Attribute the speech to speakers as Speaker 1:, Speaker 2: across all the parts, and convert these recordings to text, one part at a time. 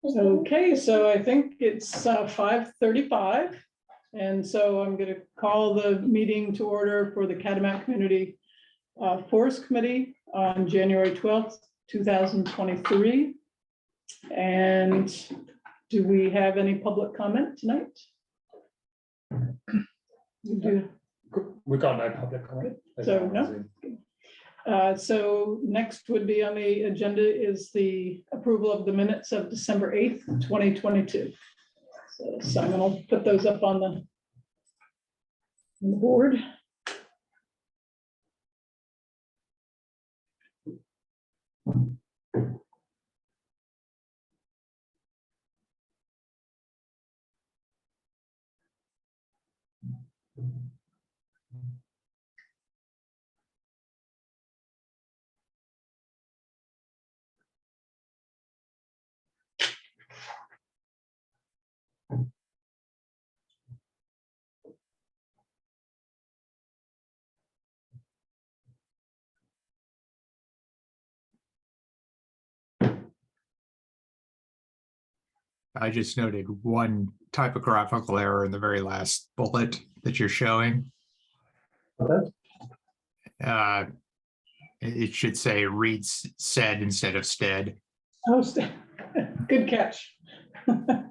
Speaker 1: Okay, so I think it's 5:35. And so I'm going to call the meeting to order for the Catamount Community Forest Committee on January 12th, 2023. And do we have any public comment tonight? We do.
Speaker 2: We got no public comment.
Speaker 1: So no. So next would be on the agenda is the approval of the minutes of December 8th, 2022. So Simon will put those up on the board.
Speaker 3: I just noted one typographical error in the very last bullet that you're showing.
Speaker 2: Okay.
Speaker 3: It should say reads said instead of stead.
Speaker 1: Oh, good catch.
Speaker 2: Okay.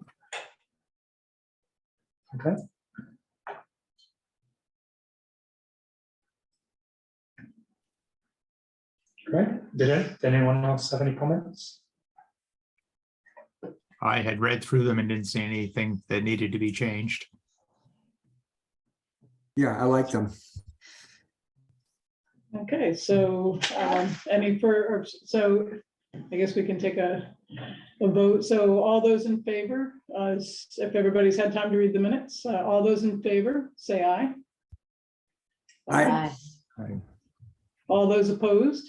Speaker 2: Great. Did anyone else have any comments?
Speaker 3: I had read through them and didn't see anything that needed to be changed.
Speaker 4: Yeah, I like them.
Speaker 1: Okay, so so I guess we can take a vote. So all those in favor, if everybody's had time to read the minutes, all those in favor, say aye.
Speaker 4: Aye.
Speaker 1: All those opposed?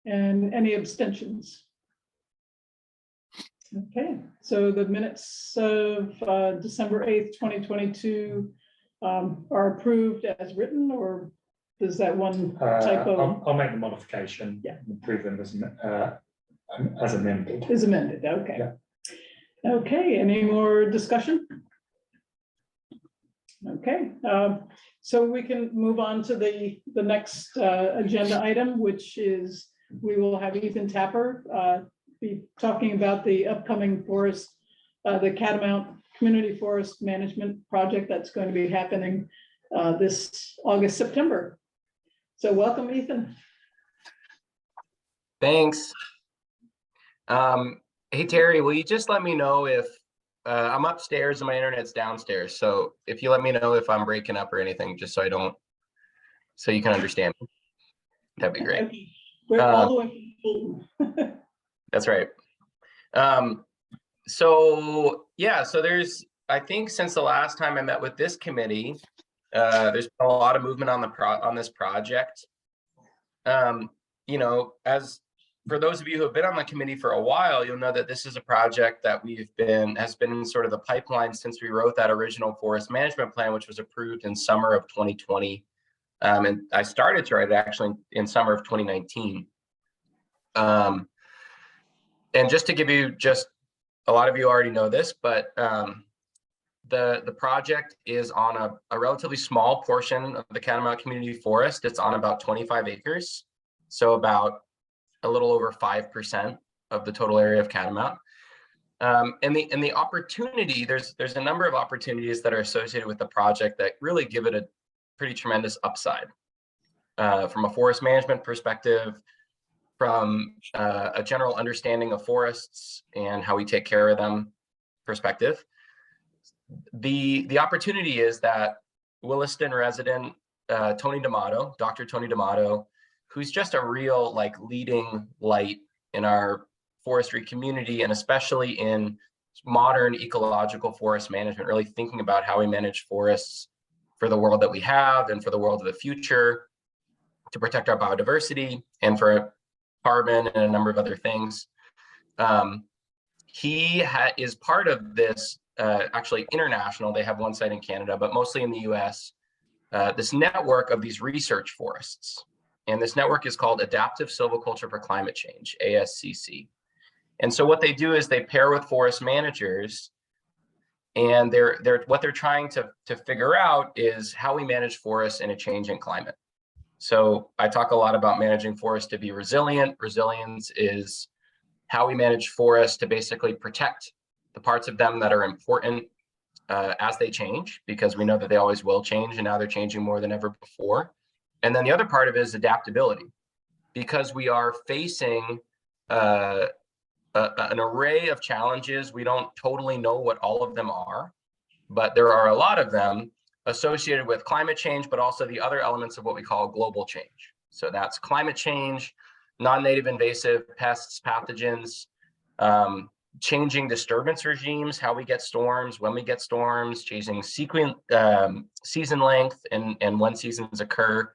Speaker 1: And any abstentions? Okay, so the minutes of December 8th, 2022 are approved as written, or does that one typo?
Speaker 2: I'll make the modification.
Speaker 1: Yeah.
Speaker 2: And approve them as amended.
Speaker 1: Is amended, okay.
Speaker 2: Yeah.
Speaker 1: Okay, any more discussion? Okay, so we can move on to the next agenda item, which is we will have Ethan Tapper be talking about the upcoming forest, the Catamount Community Forest Management Project that's going to be happening this August, September. So welcome, Ethan.
Speaker 5: Thanks. Hey, Terry, will you just let me know if I'm upstairs and my internet's downstairs. So if you let me know if I'm breaking up or anything, just so you can understand, that'd be great.
Speaker 1: Okay. We're all the way from
Speaker 5: That's right. So yeah, so I think since the last time I met with this committee, there's been a lot of movement on this project. You know, as for those of you who have been on the committee for a while, you'll know that this is a project that has been in sort of the pipeline since we wrote that original forest management plan, which was approved in summer of 2020. And I started to write it actually in summer of 2019. And just to give you a lot of you already know this, but the project is on a relatively small portion of the Catamount Community Forest. It's on about 25 acres. So about a little over 5% of the total area of Catamount. And the opportunity, there's a number of opportunities that are associated with the project that really give it a pretty tremendous upside. From a forest management perspective, from a general understanding of forests and how we take care of them perspective. The opportunity is that Williston resident Dr. Tony D'Amato, who's just a real leading light in our forestry community, and especially in modern ecological forest management, really thinking about how we manage forests for the world that we have and for the world of the future, to protect our biodiversity and for carbon and a number of other things. He is part of this, actually international, they have one site in Canada, but mostly in the US, this network of these research forests. And this network is called Adaptive Silviculture for Climate Change, ASCC. And so what they do is they pair with forest managers, and what they're trying to figure out is how we manage forests in a changing climate. So I talk a lot about managing forests to be resilient. Resilience is how we manage forests to basically protect the parts of them that are important as they change, because we know that they always will change, and now they're changing more than ever before. And then the other part of it is adaptability, because we are facing an array of challenges. We don't totally know what all of them are, but there are a lot of them associated with climate change, but also the other elements of what we call global change. So that's climate change, non-native invasive pests, pathogens, changing disturbance regimes, how we get storms, when we get storms, changing season length and when seasons occur,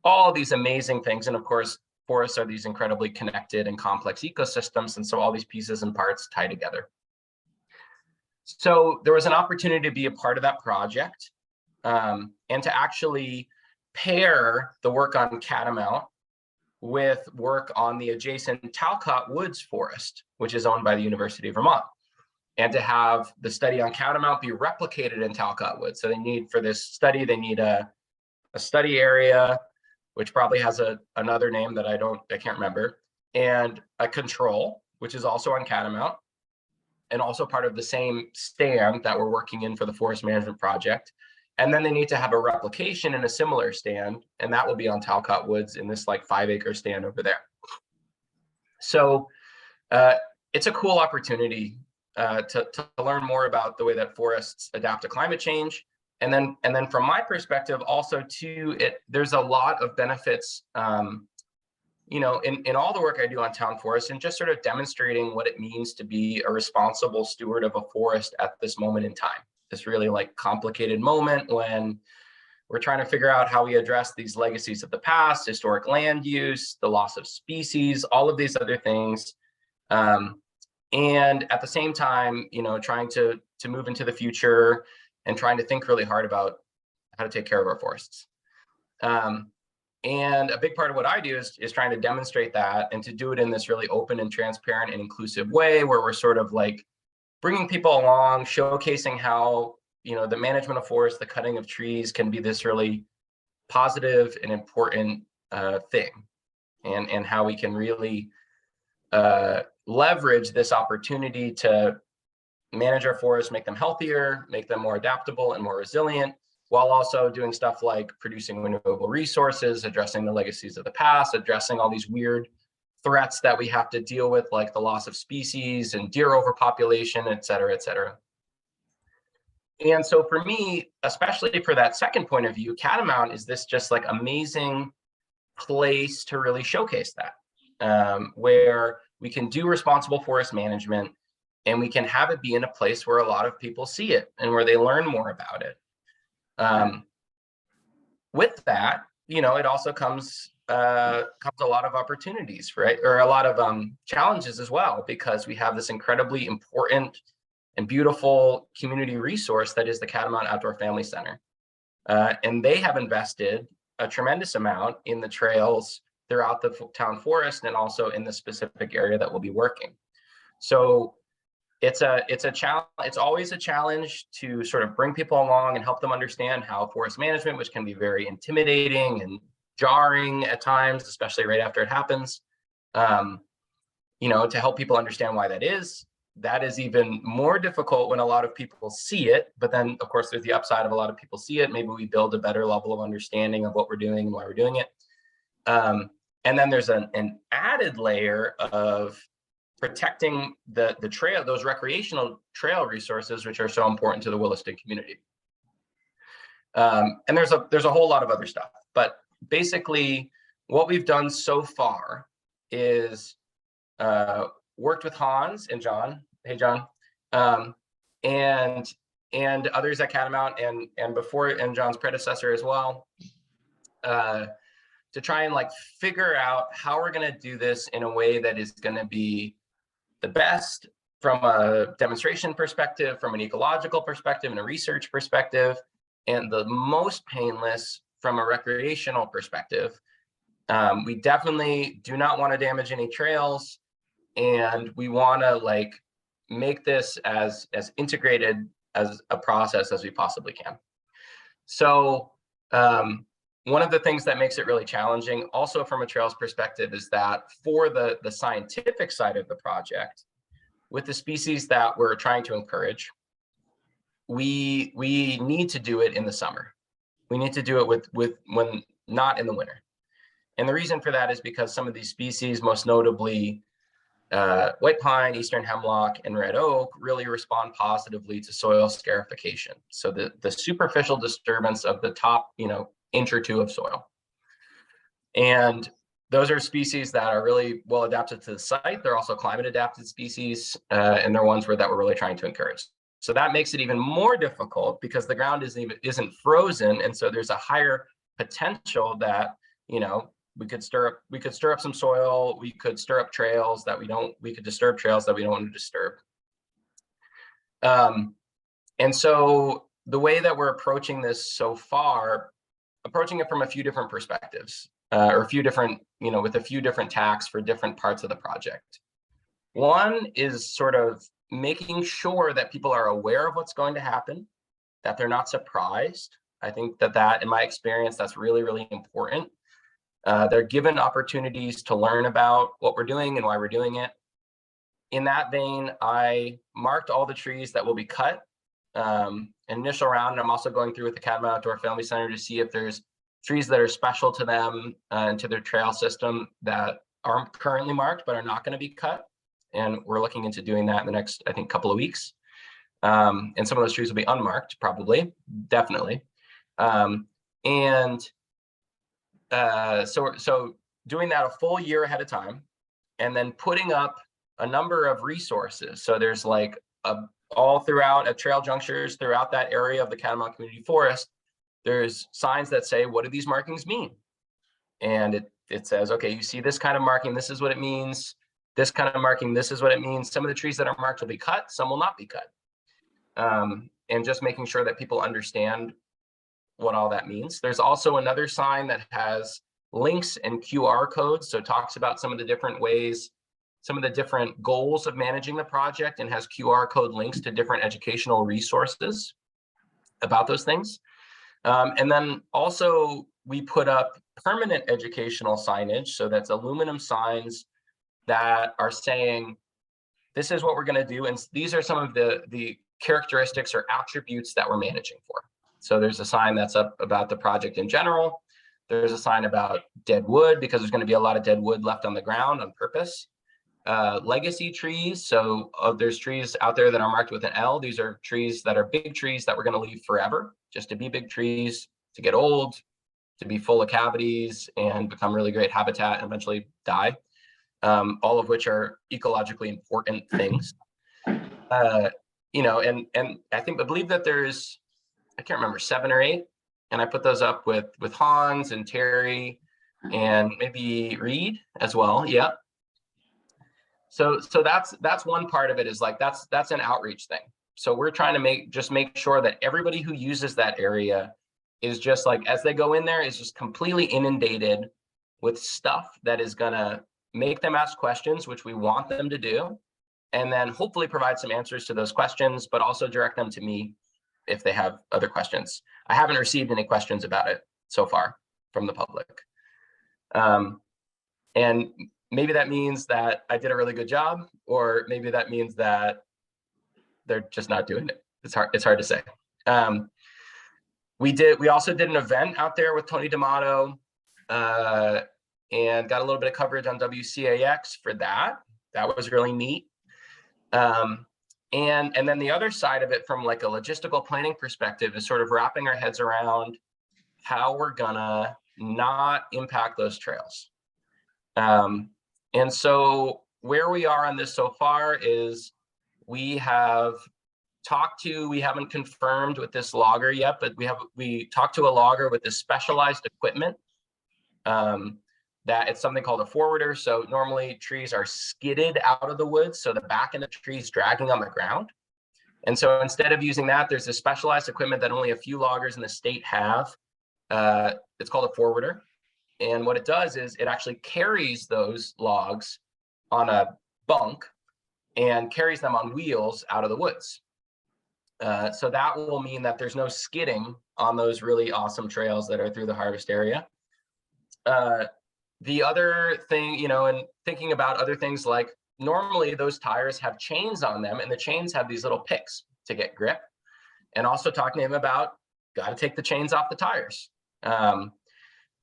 Speaker 5: all these amazing things. And of course, forests are these incredibly connected and complex ecosystems. And so all these pieces and parts tie together. So there was an opportunity to be a part of that project, and to actually pair the work on Catamount with work on the adjacent Talcott Woods Forest, which is owned by the University of Vermont, and to have the study on Catamount be replicated in Talcott Woods. So they need, for this study, they need a study area, which probably has another name that I can't remember, and a control, which is also on Catamount, and also part of the same stand that we're working in for the forest management project. And then they need to have a replication in a similar stand, and that will be on Talcott Woods in this like 5-acre stand over there. So it's a cool opportunity to learn more about the way that forests adapt to climate change. And then from my perspective, also too, there's a lot of benefits, in all the work I do on town forests, and just sort of demonstrating what it means to be a responsible steward of a forest at this moment in time. This really like complicated moment when we're trying to figure out how we address these legacies of the past, historic land use, the loss of species, all of these other things. And at the same time, trying to move into the future and trying to think really hard about how to take care of our forests. And a big part of what I do is trying to demonstrate that, and to do it in this really open and transparent and inclusive way, where we're sort of like bringing people along, showcasing how, the management of forests, the cutting of trees can be this really positive and important thing, and how we can really leverage this opportunity to manage our forests, make them healthier, make them more adaptable and more resilient, while also doing stuff like producing renewable resources, addressing the legacies of the past, addressing all these weird threats that we have to deal with, like the loss of species and deer overpopulation, et cetera, et cetera. And so for me, especially for that second point of view, Catamount is this just like amazing place to really showcase that, where we can do responsible forest management, and we can have it be in a place where a lot of people see it and where they learn more about it. With that, it also comes a lot of opportunities, right? Or a lot of challenges as well, because we have this incredibly important and beautiful community resource that is the Catamount Outdoor Family Center. And they have invested a tremendous amount in the trails throughout the town forest, and also in the specific area that we'll be working. So it's a challenge. It's always a challenge to sort of bring people along and help them understand how forest management, which can be very intimidating and jarring at times, especially right after it happens, to help people understand why that is. That is even more difficult when a lot of people see it. But then, of course, there's the upside of a lot of people see it. Maybe we build a better level of understanding of what we're doing and why we're doing it. And then there's an added layer of protecting the trail, those recreational trail resources, which are so important to the Williston community. And there's a whole lot of other stuff, but basically what we've done so far is worked with Hans and John. Hey, John. And others at Catamount, and John's predecessor as well, to try and like figure out how we're going to do this in a way that is going to be the best from a demonstration perspective, from an ecological perspective, and a research perspective, and the most painless from a recreational perspective. We definitely do not want to damage any trails. And we want to like make this as integrated as a process as we possibly can. So one of the things that makes it really challenging also from a trails perspective is that for the scientific side of the project, with the species that we're trying to encourage, we need to do it in the summer. We need to do it with when not in the winter. And the reason for that is because some of these species, most notably white pine, eastern hemlock, and red oak, really respond positively to soil scarification. So the superficial disturbance of the top, inch or two of soil. And those are species that are really well adapted to the site. They're also climate adapted species, and they're ones that we're really trying to encourage. So that makes it even more difficult because the ground isn't frozen, and so there's a higher potential that we could stir up some soil, we could stir up trails that we could disturb trails that we don't want to disturb. And so the way that we're approaching this so far, approaching it from a few different perspectives, or a few different, with a few different tacks for different parts of the project. One is sort of making sure that people are aware of what's going to happen, that they're not surprised. I think that in my experience, that's really, really important. They're given opportunities to learn about what we're doing and why we're doing it. In that vein, I marked all the trees that will be cut. Initial round, and I'm also going through with the Catamount Outdoor Family Center to see if there's trees that are special to them and to their trail system that aren't currently marked but are not going to be cut. And we're looking into doing that in the next, I think, couple of weeks. And some of those trees will be unmarked, probably, definitely. So doing that a full year ahead of time, and then putting up a number of resources. So there's like all throughout at trail junctures throughout that area of the Catamount Community Forest, there's signs that say, what do these markings mean? And it says, okay, you see this kind of marking, this is what it means. This kind of marking, this is what it means. Some of the trees that are marked will be cut, some will not be cut. And just making sure that people understand what all that means. There's also another sign that has links and QR codes. So it talks about some of the different ways, some of the different goals of managing the project, and has QR code links to different educational resources about those things. And then also we put up permanent educational signage. So that's aluminum signs that are saying, this is what we're going to do. And these are some of the characteristics or attributes that we're managing for. So there's a sign that's up about the project in general. There's a sign about dead wood, because there's going to be a lot of dead wood left on the ground on purpose. Legacy trees. So there's trees out there that are marked with an L. These are trees that are big trees that we're going to leave forever, just to be big trees, to get old, to be full of cavities and become really great habitat and eventually die. All of which are ecologically important things. And I believe that there's, I can't remember, 7 or 8, and I put those up with Hans and Terry and maybe Reed as well. Yeah. So that's one part of it, is like that's an outreach thing. So we're trying to make sure that everybody who uses that area is just like, as they go in there, is just completely inundated with stuff that is gonna make them ask questions, which we want them to do, and then hopefully provide some answers to those questions, but also direct them to me if they have other questions. I haven't received any questions about it so far from the public. And maybe that means that I did a really good job, or maybe that means that they're just not doing it. It's hard to say. We also did an event out there with Tony D'Amato, and got a little bit of coverage on WCAX for that. That was really neat. And then the other side of it, from like a logistical planning perspective, is sort of wrapping our heads around how we're gonna not impact those trails. And so where we are on this so far is we haven't confirmed with this logger yet, but we talked to a logger with this specialized equipment, that it's something called a forwarder. So normally trees are skidded out of the woods, so the back end of the tree is dragging on the ground. And so instead of using that, there's a specialized equipment that only a few loggers in the state have. It's called a forwarder. And what it does is it actually carries those logs on a bunk and carries them on wheels out of the woods. So that will mean that there's no skidding on those really awesome trails that are through the harvest area. The other thing, and thinking about other things, like normally those tires have chains on them, and the chains have these little picks to get grip. And also talking to him about, got to take the chains off the tires.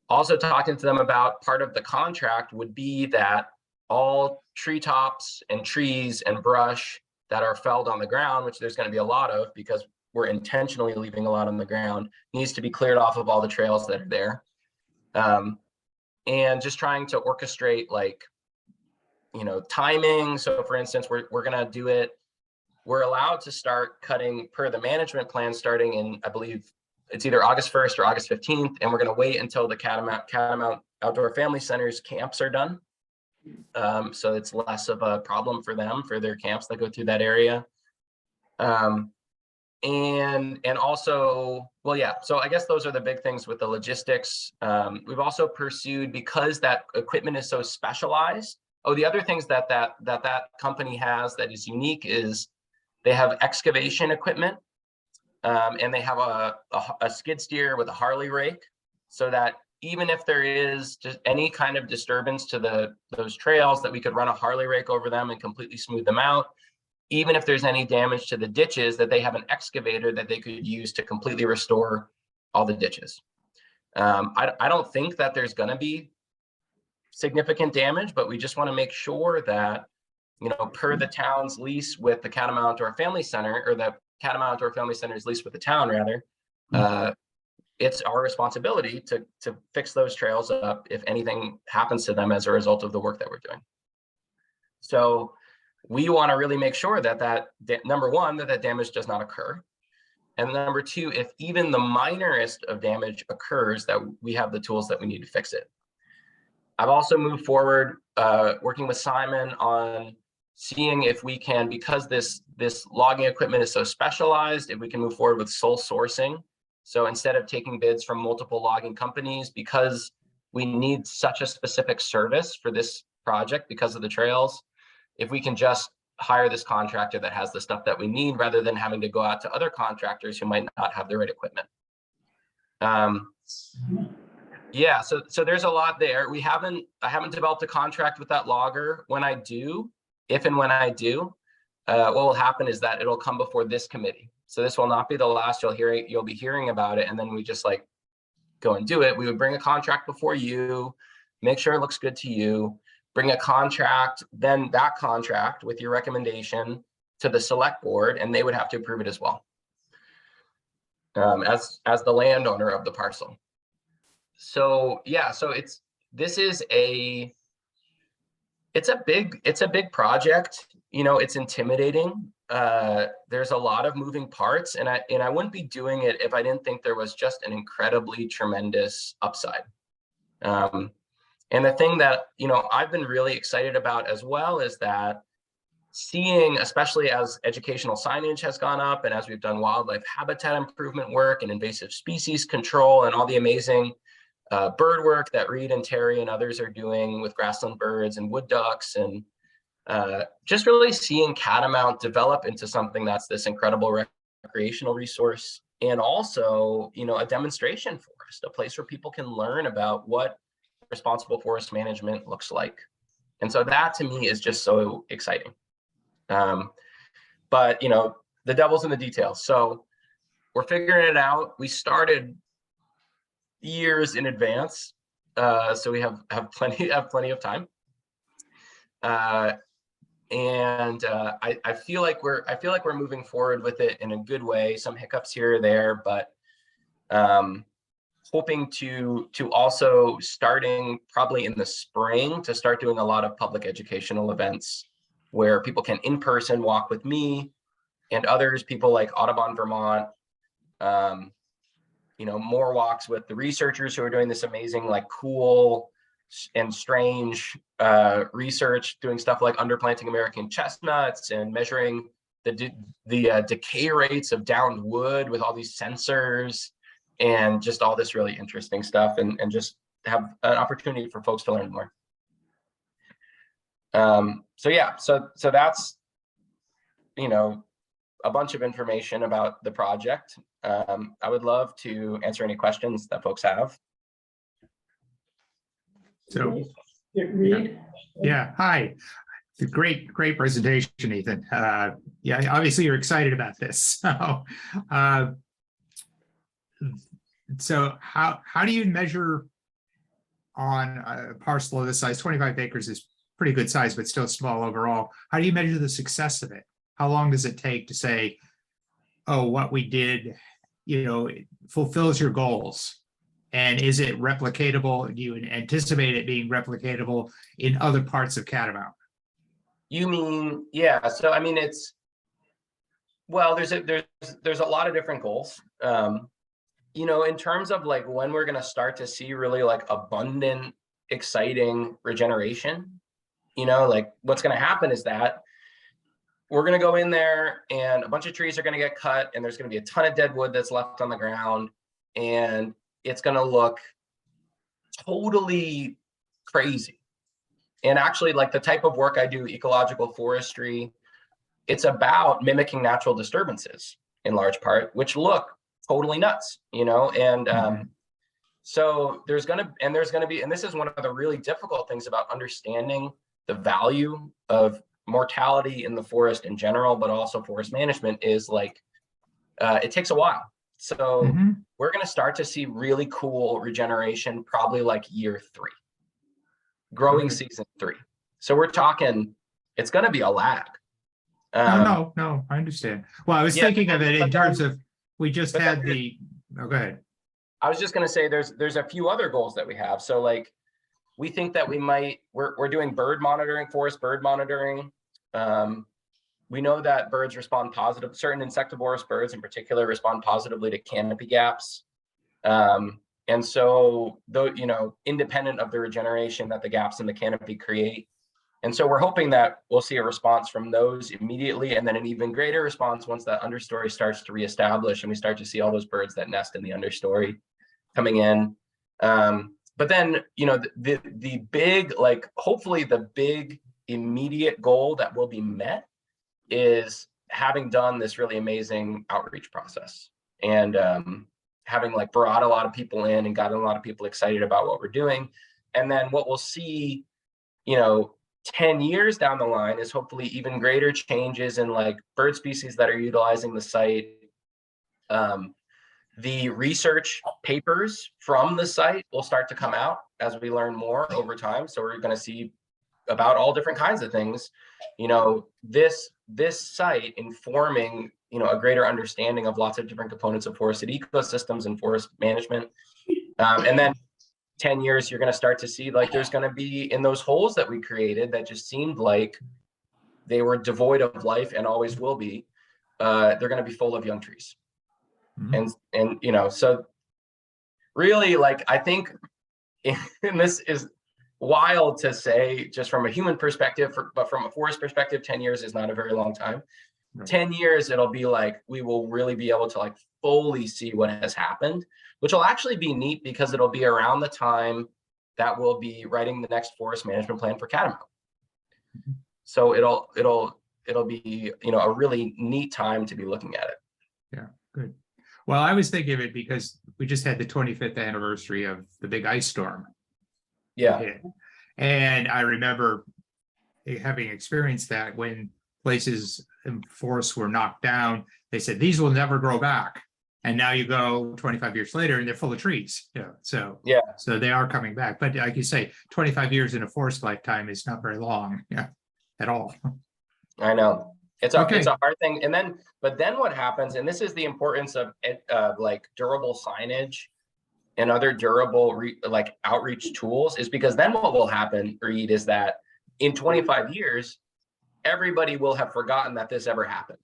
Speaker 5: Also talking to them about part of the contract would be that all treetops and trees and brush that are felled on the ground, which there's going to be a lot of because we're intentionally leaving a lot on the ground, needs to be cleared off of all the trails that are there. And just trying to orchestrate timing. So for instance, we're going to do it. We're allowed to start cutting per the management plan starting in, I believe it's either August 1st or August 15th. And we're going to wait until the Catamount Outdoor Family Center's camps are done. So it's less of a problem for them, for their camps that go through that area. And also, well, yeah, so I guess those are the big things with the logistics. We've also pursued, because that equipment is so specialized. Oh, the other things that company has that is unique is they have excavation equipment, and they have a skid steer with a Harley rake, so that even if there is just any kind of disturbance to those trails, that we could run a Harley rake over them and completely smooth them out. Even if there's any damage to the ditches, that they have an excavator that they could use to completely restore all the ditches. I don't think that there's going to be significant damage, but we just want to make sure that, per the town's lease with the Catamount Outdoor Family Center, or the Catamount Outdoor Family Center's lease with the town, rather, it's our responsibility to fix those trails up if anything happens to them as a result of the work that we're doing. So we want to really make sure that number one, that damage does not occur. And number two, if even the minorest of damage occurs, that we have the tools that we need to fix it. I've also moved forward, working with Simon on seeing if we can, because this logging equipment is so specialized, if we can move forward with sole sourcing. So instead of taking bids from multiple logging companies, because we need such a specific service for this project because of the trails, if we can just hire this contractor that has the stuff that we need, rather than having to go out to other contractors who might not have the right equipment. Yeah, so there's a lot there. I haven't developed a contract with that logger. When I do, if and when I do, what will happen is that it'll come before this committee. So this will not be the last you'll be hearing about it, and then we just go and do it. We would bring a contract before you, make sure it looks good to you, bring a contract, then that contract with your recommendation to the select board, and they would have to approve it as well, as the landowner of the parcel. So yeah, so it's a big project. It's intimidating. There's a lot of moving parts, and I wouldn't be doing it if I didn't think there was just an incredibly tremendous upside. And the thing that, I've been really excited about as well is that seeing, especially as educational signage has gone up and as we've done wildlife habitat improvement work and invasive species control and all the amazing bird work that Reed and Terry and others are doing with grassland birds and wood ducks, and just really seeing Catamount develop into something that's this incredible recreational resource, and also, a demonstration forest, a place where people can learn about what responsible forest management looks like. And so that to me is just so exciting. But the devil's in the details. So we're figuring it out. We started years in advance, so we have plenty of time. And I feel like we're moving forward with it in a good way. Some hiccups here or there, but hoping to also, starting probably in the spring, to start doing a lot of public educational events where people can in person walk with me and others, people like Audubon Vermont, more walks with the researchers who are doing this amazing, cool and strange research, doing stuff like underplanting American chestnuts and measuring the decay rates of downed wood with all these sensors, and just all this really interesting stuff, and just have an opportunity for folks to learn more. So yeah, so that's, you know, a bunch of information about the project. I would love to answer any questions that folks have.
Speaker 3: So,
Speaker 1: Reed?
Speaker 3: yeah, hi. Great presentation, Ethan. Yeah, obviously you're excited about this. So how do you measure on a parcel of this size? 25 acres is pretty good size, but still small overall. How do you measure the success of it? How long does it take to say, oh, what we did, it fulfills your goals? And is it replicatable? Do you anticipate it being replicatable in other parts of Catamount?
Speaker 5: You mean, yeah, so I mean, there's a lot of different goals. In terms of like when we're going to start to see really like abundant, exciting regeneration, like what's going to happen is that we're going to go in there and a bunch of trees are going to get cut and there's going to be a ton of dead wood that's left on the ground and it's going to look totally crazy. And actually, like the type of work I do, ecological forestry, it's about mimicking natural disturbances in large part, which look totally nuts, and so there's going to be, and this is one of the really difficult things about understanding the value of mortality in the forest in general, but also forest management is like, it takes a while. So we're going to start to see really cool regeneration, probably like year 3, growing season 3. So we're talking, it's going to be a lag.
Speaker 3: No, I understand. Well, I was thinking of it in terms of, we just had go ahead.
Speaker 5: I was just going to say there's a few other goals that we have. So like, we think that we're doing forest bird monitoring. We know that birds respond positive, certain insectivorous birds in particular respond positively to canopy gaps. And so though, independent of the regeneration that the gaps in the canopy create. And so we're hoping that we'll see a response from those immediately, and then an even greater response once that understory starts to reestablish and we start to see all those birds that nest in the understory coming in. But then, the big, like, hopefully the big immediate goal that will be met is having done this really amazing outreach process and having like brought a lot of people in and gotten a lot of people excited about what we're doing. And then what we'll see, 10 years down the line is hopefully even greater changes in like bird species that are utilizing the site. The research papers from the site will start to come out as we learn more over time. So we're going to see about all different kinds of things, this site informing, a greater understanding of lots of different components of forested ecosystems and forest management. And then 10 years, you're going to start to see like there's going to be in those holes that we created that just seemed like they were devoid of life and always will be, they're going to be full of young trees. And so really, like, I think, and this is wild to say just from a human perspective, but from a forest perspective, 10 years is not a very long time. Right. 10 years, it'll be like, we will really be able to like fully see what has happened, which will actually be neat because it'll be around the time that we'll be writing the next forest management plan for Catamount. So it'll be, a really neat time to be looking at it.
Speaker 3: Yeah, good. Well, I was thinking of it because we just had the 25th anniversary of the big ice storm.
Speaker 5: Yeah.
Speaker 3: And I remember having experienced that when places and forests were knocked down, they said, these will never grow back. And now you go 25 years later and they're full of trees. So they are coming back. But like you say, 25 years in a forest lifetime is not very long at all.
Speaker 5: I know. It's a hard thing. But then what happens, and this is the importance of like durable signage and other durable like outreach tools, is because then what will happen, Reed, is that in 25 years, everybody will have forgotten that this ever happened.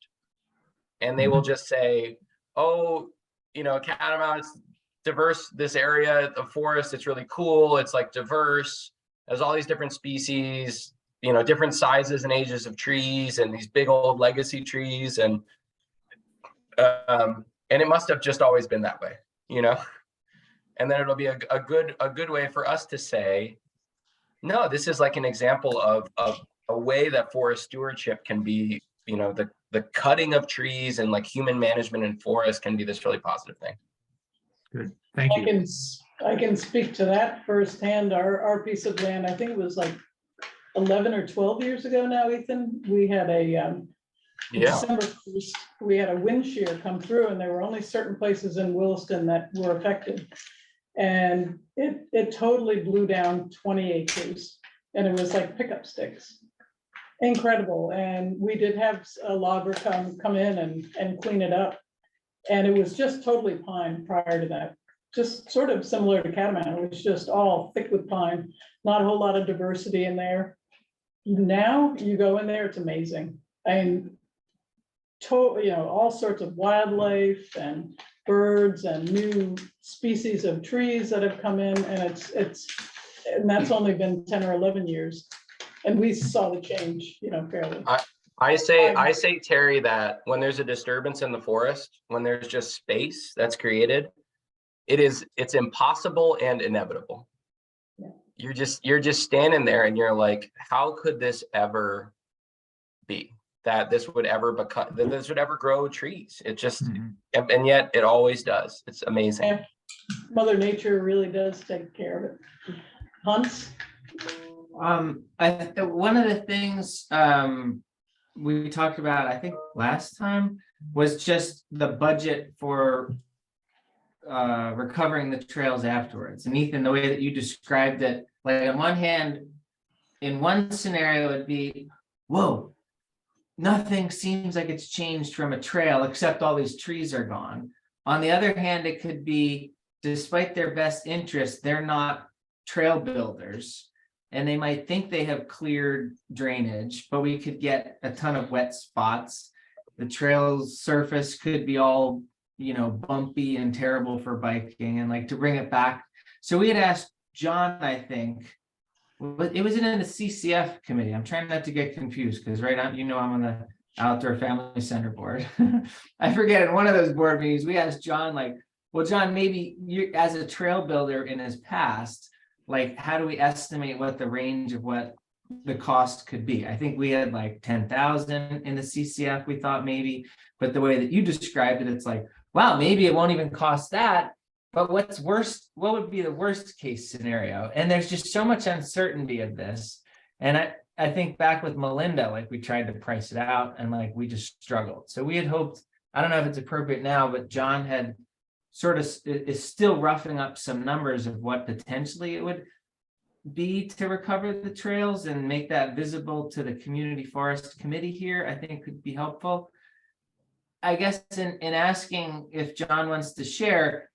Speaker 5: And they will just say, oh, Catamount's diverse, this area of forest, it's really cool. It's like diverse. There's all these different species, different sizes and ages of trees and these big old legacy trees. And it must have just always been that way, And then it'll be a good way for us to say, no, this is like an example of a way that forest stewardship can be, you know, the cutting of trees and like human management in forest can be this really positive thing.
Speaker 3: Good, thank
Speaker 1: I
Speaker 3: you.
Speaker 1: can, I can speak to that firsthand. Our piece of land, I think it was like 11 or 12 years ago now, Ethan, we had a,
Speaker 5: Yeah,
Speaker 1: December 1st, we had a wind shear come through and there were only certain places in Williston that were affected. And it totally blew down 20 acres and it was like pickup sticks. Incredible. And we did have a logger come in and clean it up. And it was just totally pine prior to that. Just sort of similar to Catamount. It was just all thick with pine, not a whole lot of diversity in there. Now you go in there, it's amazing. And you know, all sorts of wildlife and birds and new species of trees that have come in, and and that's only been 10 or 11 years. And we saw the change, you know, fairly.
Speaker 5: I say, Terry, that when there's a disturbance in the forest, when there's just space that's created, it's impossible and inevitable.
Speaker 1: Yeah.
Speaker 5: You're just standing there and you're like, how could this ever be? That this would ever grow trees. It just,
Speaker 3: Mhm.
Speaker 5: and yet it always does. It's amazing.
Speaker 1: Yeah. Mother Nature really does take care of it. Hunts?
Speaker 6: One of the things we talked about, I think last time, was just the budget for recovering the trails afterwards. And Ethan, the way that you described it, like on one hand, in one scenario, it'd be, whoa, nothing seems like it's changed from a trail except all these trees are gone. On the other hand, it could be, despite their best interest, they're not trail builders. And they might think they have cleared drainage, but we could get a ton of wet spots. The trail's surface could be all, you know, bumpy and terrible for biking, and like to bring it back. So we had asked John, I think, it was in the CCF committee. I'm trying not to get confused because right now, you know, I'm on the Outdoor Family Center board. I forget, in one of those board meetings, we asked John, like, well, John, maybe you, as a trail builder in his past, like, how do we estimate what the range of what the cost could be? I think we had like 10,000 in the CCF, we thought maybe, but the way that you described it, it's like, wow, maybe it won't even cost that. But what's worst, what would be the worst case scenario? And there's just so much uncertainty of this. And I think back with Melinda, like we tried to price it out and like we just struggled. So we had hoped, I don't know if it's appropriate now, but John had sort of is still roughing up some numbers of what potentially it would be to recover the trails and make that visible to the community forest committee here, I think could be helpful. I guess in asking if John wants to share,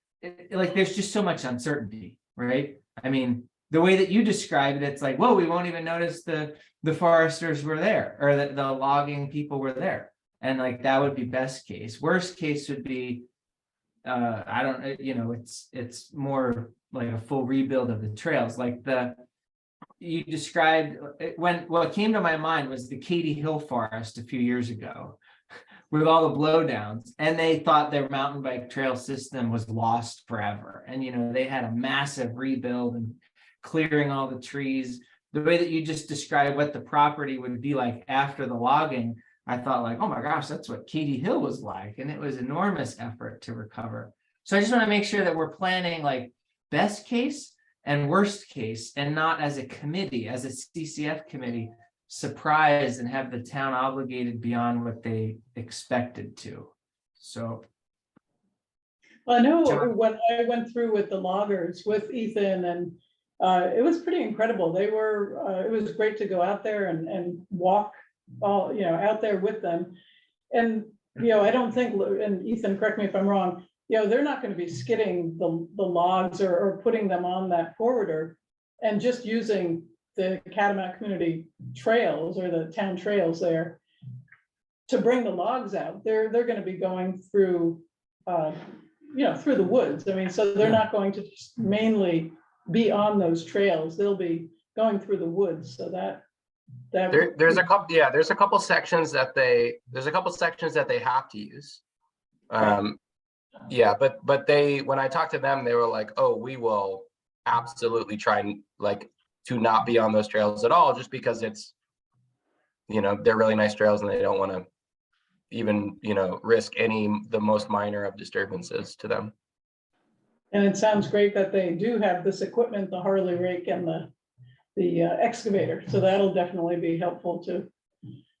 Speaker 6: like there's just so much uncertainty, right? I mean, the way that you described it, it's like, whoa, we won't even notice the foresters were there, or that the logging people were there. And like, that would be best case. Worst case would be, I don't, you know, it's more like a full rebuild of the trails. Like you described, what came to my mind was the Katy Hill Forest a few years ago with all the blowdowns, and they thought their mountain bike trail system was lost forever. And, you know, they had a massive rebuild and clearing all the trees. The way that you just described what the property would be like after the logging, I thought like, oh my gosh, that's what Katy Hill was like. And it was enormous effort to recover. So I just want to make sure that we're planning like best case and worst case, and not as a committee, as a CCF committee, surprised and have the town obligated beyond what they expected to. So.
Speaker 1: Well, I know
Speaker 6: John?
Speaker 1: when I went through with the loggers with Ethan, and it was pretty incredible. They were, it was great to go out there and walk all, you know, out there with them. And, you know, I don't think, and Ethan, correct me if I'm wrong, you know, they're not going to be skidding the logs or putting them on that forwarder and just using the Catamount community trails or the town trails there to bring the logs out. They're going to be going through, you know, through the woods. I mean, so they're not going to just mainly be on those trails. They'll be going through the woods. So
Speaker 5: There's a couple sections that they have to use. Yeah, but they, when I talked to them, they were like, oh, we will absolutely try and like to not be on those trails at all, just because it's they're really nice trails and they don't want to even, risk the most minor of disturbances to them.
Speaker 1: And it sounds great that they do have this equipment, the Harley rake and the excavator. So that'll definitely be helpful to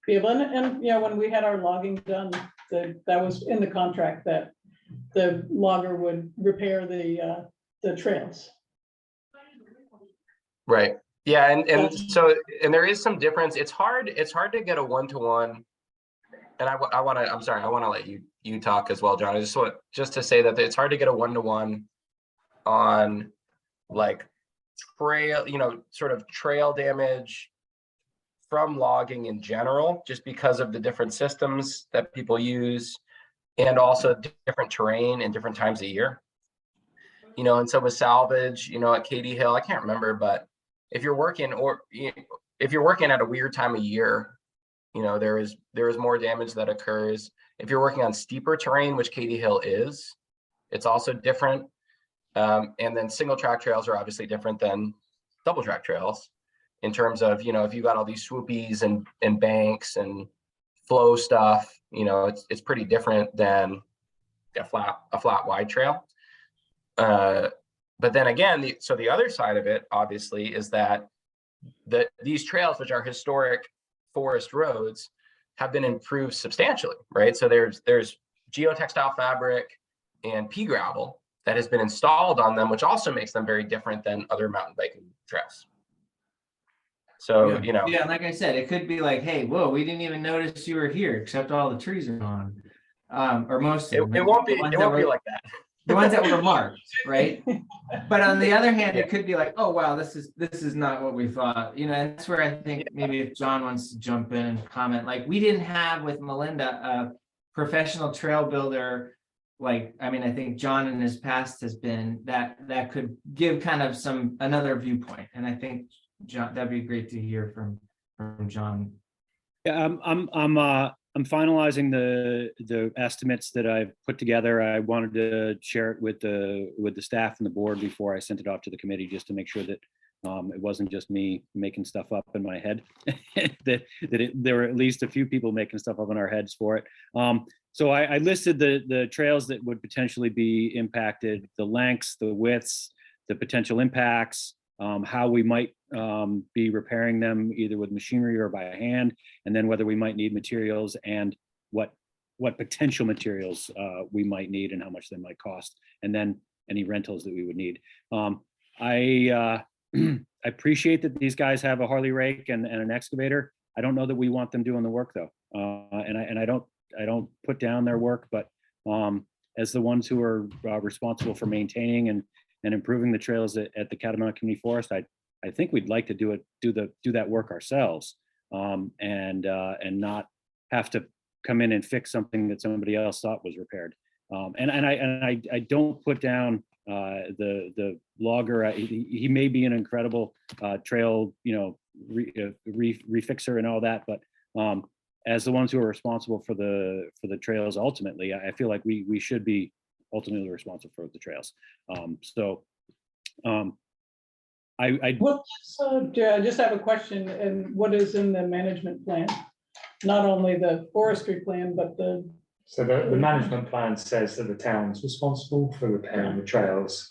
Speaker 1: be able, and when we had our logging done, that was in the contract that the logger would repair the trails.
Speaker 5: Right. Yeah. And so there is some difference. It's hard to get a one-to-one. And I want to let you talk as well, John. I just want to say that it's hard to get a one-to-one on like trail, sort of trail damage from logging in general, just because of the different systems that people use and also different terrain and different times of year. And so with salvage, at Katy Hill, I can't remember, but if you're working at a weird time of year, there is more damage that occurs. If you're working on steeper terrain, which Katy Hill is, it's also different. And then single track trails are obviously different than double track trails in terms of, if you got all these swoopies and banks and flow stuff, it's pretty different than a flat wide trail. But then again, the other side of it obviously is that these trails, which are historic forest roads, have been improved substantially, right? So there's geotextile fabric and pea gravel that has been installed on them, which also makes them very different than other mountain biking trails. So,
Speaker 6: Yeah, like I said, it could be like, hey, whoa, we didn't even notice you were here, except all the trees are gone. Or most of them.
Speaker 5: it won't be like that.
Speaker 6: The ones that were marked, right? But on the other hand, it could be like, oh wow, this is not what we thought. And that's where I think maybe if John wants to jump in and comment, like we didn't have with Melinda a professional trail builder. Like, I think John in his past has been that could give kind of another viewpoint. And I think John, that'd be great to hear from John.
Speaker 7: Yeah, I'm finalizing the estimates that I've put together. I wanted to share it with the staff and the board before I sent it off to the committee, just to make sure that it wasn't just me making stuff up in my head, that there were at least a few people making stuff up in our heads for it. So I listed the trails that would potentially be impacted, the lengths, the widths, the potential impacts, how we might be repairing them either with machinery or by hand, and then whether we might need materials and what potential materials we might need and how much they might cost, and then any rentals that we would need. I appreciate that these guys have a Harley rake and an excavator. I don't know that we want them doing the work though, and I don't put down their work, but as the ones who are responsible for maintaining and improving the trails at the Catamount Community Forest, I think we'd like to do that work ourselves, and not have to come in and fix something that somebody else thought was repaired. And I don't put down the logger. He may be an incredible trail, refixer and all that, but as the ones who are responsible for the trails, ultimately, I feel like we should be ultimately responsible for the trails.
Speaker 1: Well, I just have a question, and what is in the management plan? Not only the forestry plan, but
Speaker 2: So the management plan says that the town's responsible for repairing the trails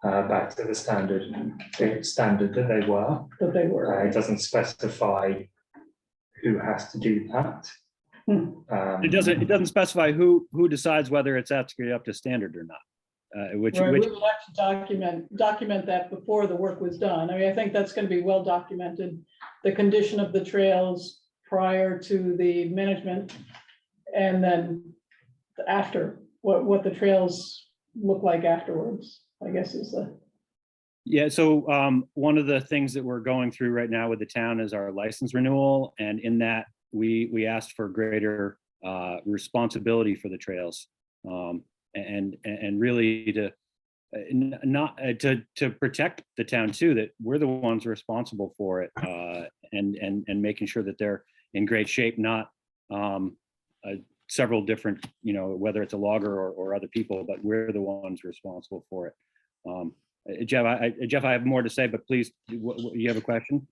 Speaker 2: back to the standard that they were. It doesn't specify who has to do that.
Speaker 7: It doesn't specify who decides whether it's actually up to standard or not. Which
Speaker 1: we would have to document that before the work was done. I think that's going to be well documented. The condition of the trails prior to the management, and then after, what the trails look like afterwards, I guess is the.
Speaker 7: Yeah, so one of the things that we're going through right now with the town is our license renewal, and in that we asked for greater responsibility for the trails, and really to protect the town too, that we're the ones responsible for it, and making sure that they're in great shape, not several different, whether it's a logger or other people, but we're the ones responsible for it. Jeff, I have more to say, but please, you have a question?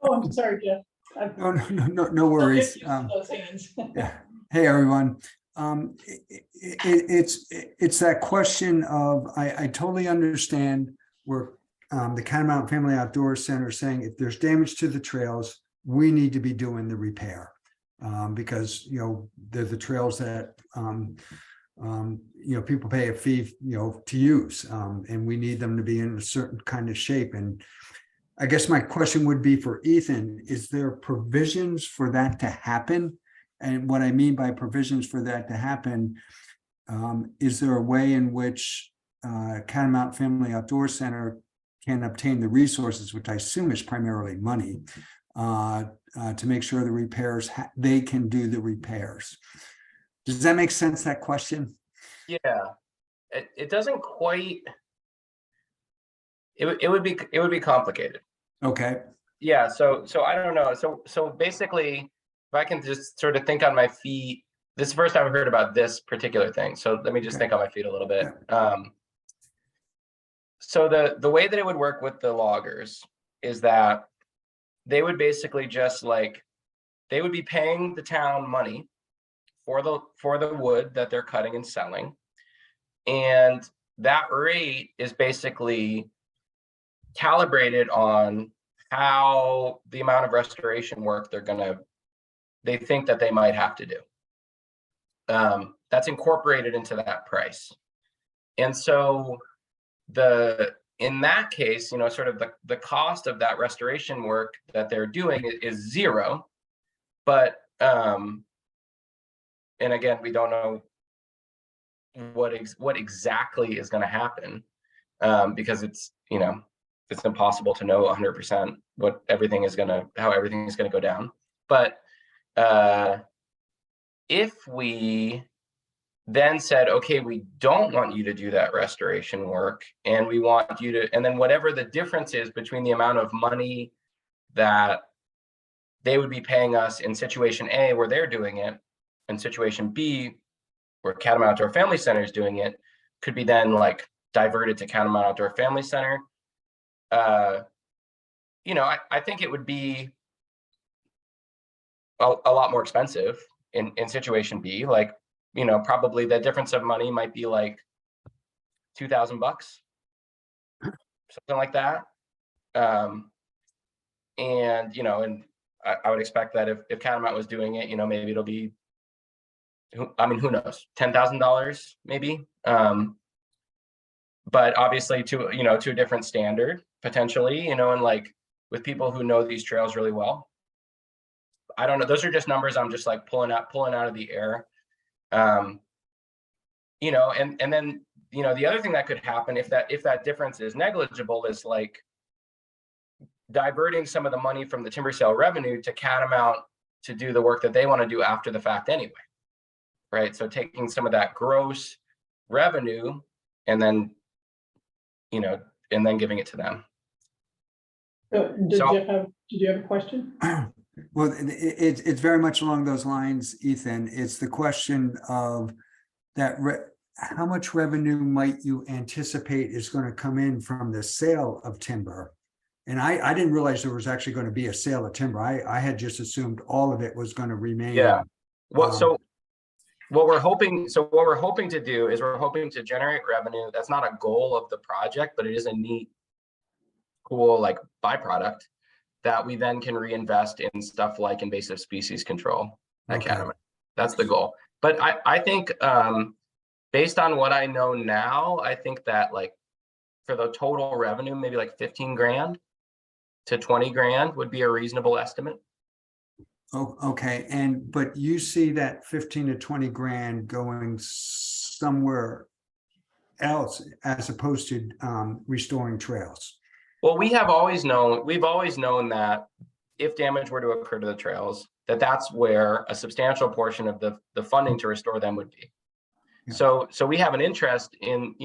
Speaker 1: Oh, I'm sorry, Jeff.
Speaker 4: No worries.
Speaker 1: Those hands.
Speaker 4: Yeah. Hey, everyone. It's that question of, I totally understand where the Catamount Family Outdoor Center is saying if there's damage to the trails, we need to be doing the repair. Because, they're the trails that, people pay a fee, to use, and we need them to be in a certain kind of shape. And I guess my question would be for Ethan, is there provisions for that to happen? And what I mean by provisions for that to happen, is there a way in which Catamount Family Outdoor Center can obtain the resources, which I assume is primarily money, to make sure the repairs, they can do the repairs? Does that make sense, that question?
Speaker 5: Yeah, it doesn't quite. It would be complicated.
Speaker 4: Okay.
Speaker 5: Yeah, so I don't know. So basically, if I can just sort of think on my feet, this is the first time I've heard about this particular thing. So let me just
Speaker 4: Okay.
Speaker 5: think on my feet a little bit. So the way that it would work with the loggers is that they would basically just they would be paying the town money for the wood that they're cutting and selling. And that rate is basically calibrated on how the amount of restoration work they think that they might have to do. That's incorporated into that price. And so in that case, sort of the cost of that restoration work that they're doing is zero. But and again, we don't know what exactly is going to happen, because it's it's impossible to know 100% how everything is going to go down. But if we then said, okay, we don't want you to do that restoration work, and we want you to, and then whatever the difference is between the amount of money that they would be paying us in situation A, where they're doing it, and situation B, where Catamount Outdoor Family Center is doing it, could be then diverted to Catamount Outdoor Family Center. I think it would be a lot more expensive in situation B. Probably the difference of money might be $2,000, something like that. And I would expect that if Catamount was doing it, maybe it'll be, who knows, $10,000 maybe. But obviously to a different standard potentially, and with people who know these trails really well. I don't know. Those are just numbers I'm just pulling out of the air. And then the other thing that could happen if that difference is negligible is diverting some of the money from the timber sale revenue to Catamount to do the work that they want to do after the fact anyway, right? So taking some of that gross revenue and then giving it to them.
Speaker 1: Did you have a question?
Speaker 4: Well, it's very much along those lines, Ethan. It's the question of that, how much revenue might you anticipate is going to come in from the sale of timber? And I didn't realize there was actually going to be a sale of timber. I had just assumed all of it was going to remain.
Speaker 5: Yeah. Well, so what we're hoping to do is we're hoping to generate revenue. That's not a goal of the project, but it is a neat, cool byproduct that we then can reinvest in stuff like invasive species control at Catamount. That's the goal. But I think based on what I know now, I think that for the total revenue, maybe 15 grand to 20 grand would be a reasonable estimate.
Speaker 4: Oh, okay. But you see that 15 to 20 grand going somewhere else as opposed to restoring trails.
Speaker 5: Well, we've always known that if damage were to occur to the trails, that's where a substantial portion of the funding to restore them would be. Yeah. So we have an interest in,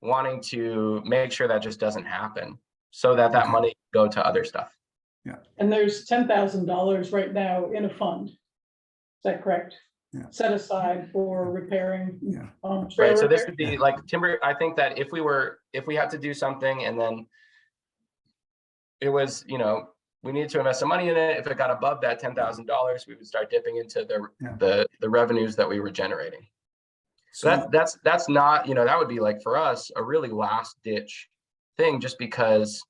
Speaker 5: wanting to make sure that just doesn't happen so that money can go to other stuff.
Speaker 4: Yeah.
Speaker 1: And there's $10,000 right now in a fund. Is that correct?
Speaker 4: Yeah.
Speaker 1: Set aside for repairing.
Speaker 4: Yeah.
Speaker 5: Right. So this would be timber. I think that if we had to do something and then it was, we needed to invest some money in it. If it got above that $10,000, we would start dipping into
Speaker 4: Yeah.
Speaker 5: the revenues that we were generating. So
Speaker 4: So,
Speaker 5: that's not, that would be like for us a really last ditch thing, just because,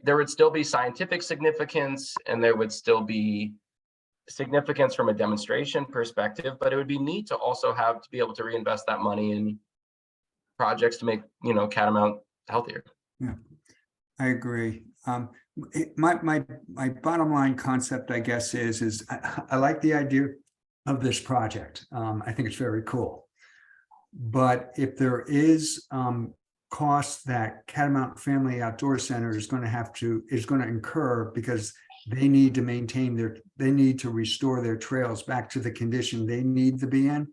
Speaker 5: there would still be scientific significance and there would still be significance from a demonstration perspective, but it would be neat to also have to be able to reinvest that money in projects to make, Catamount healthier.
Speaker 4: yeah, I agree. My bottom line concept, I guess, is I like the idea of this project. I think it's very cool. But if there is costs that Catamount Family Outdoor Center is going to incur because they need to restore their trails back to the condition they need to be in,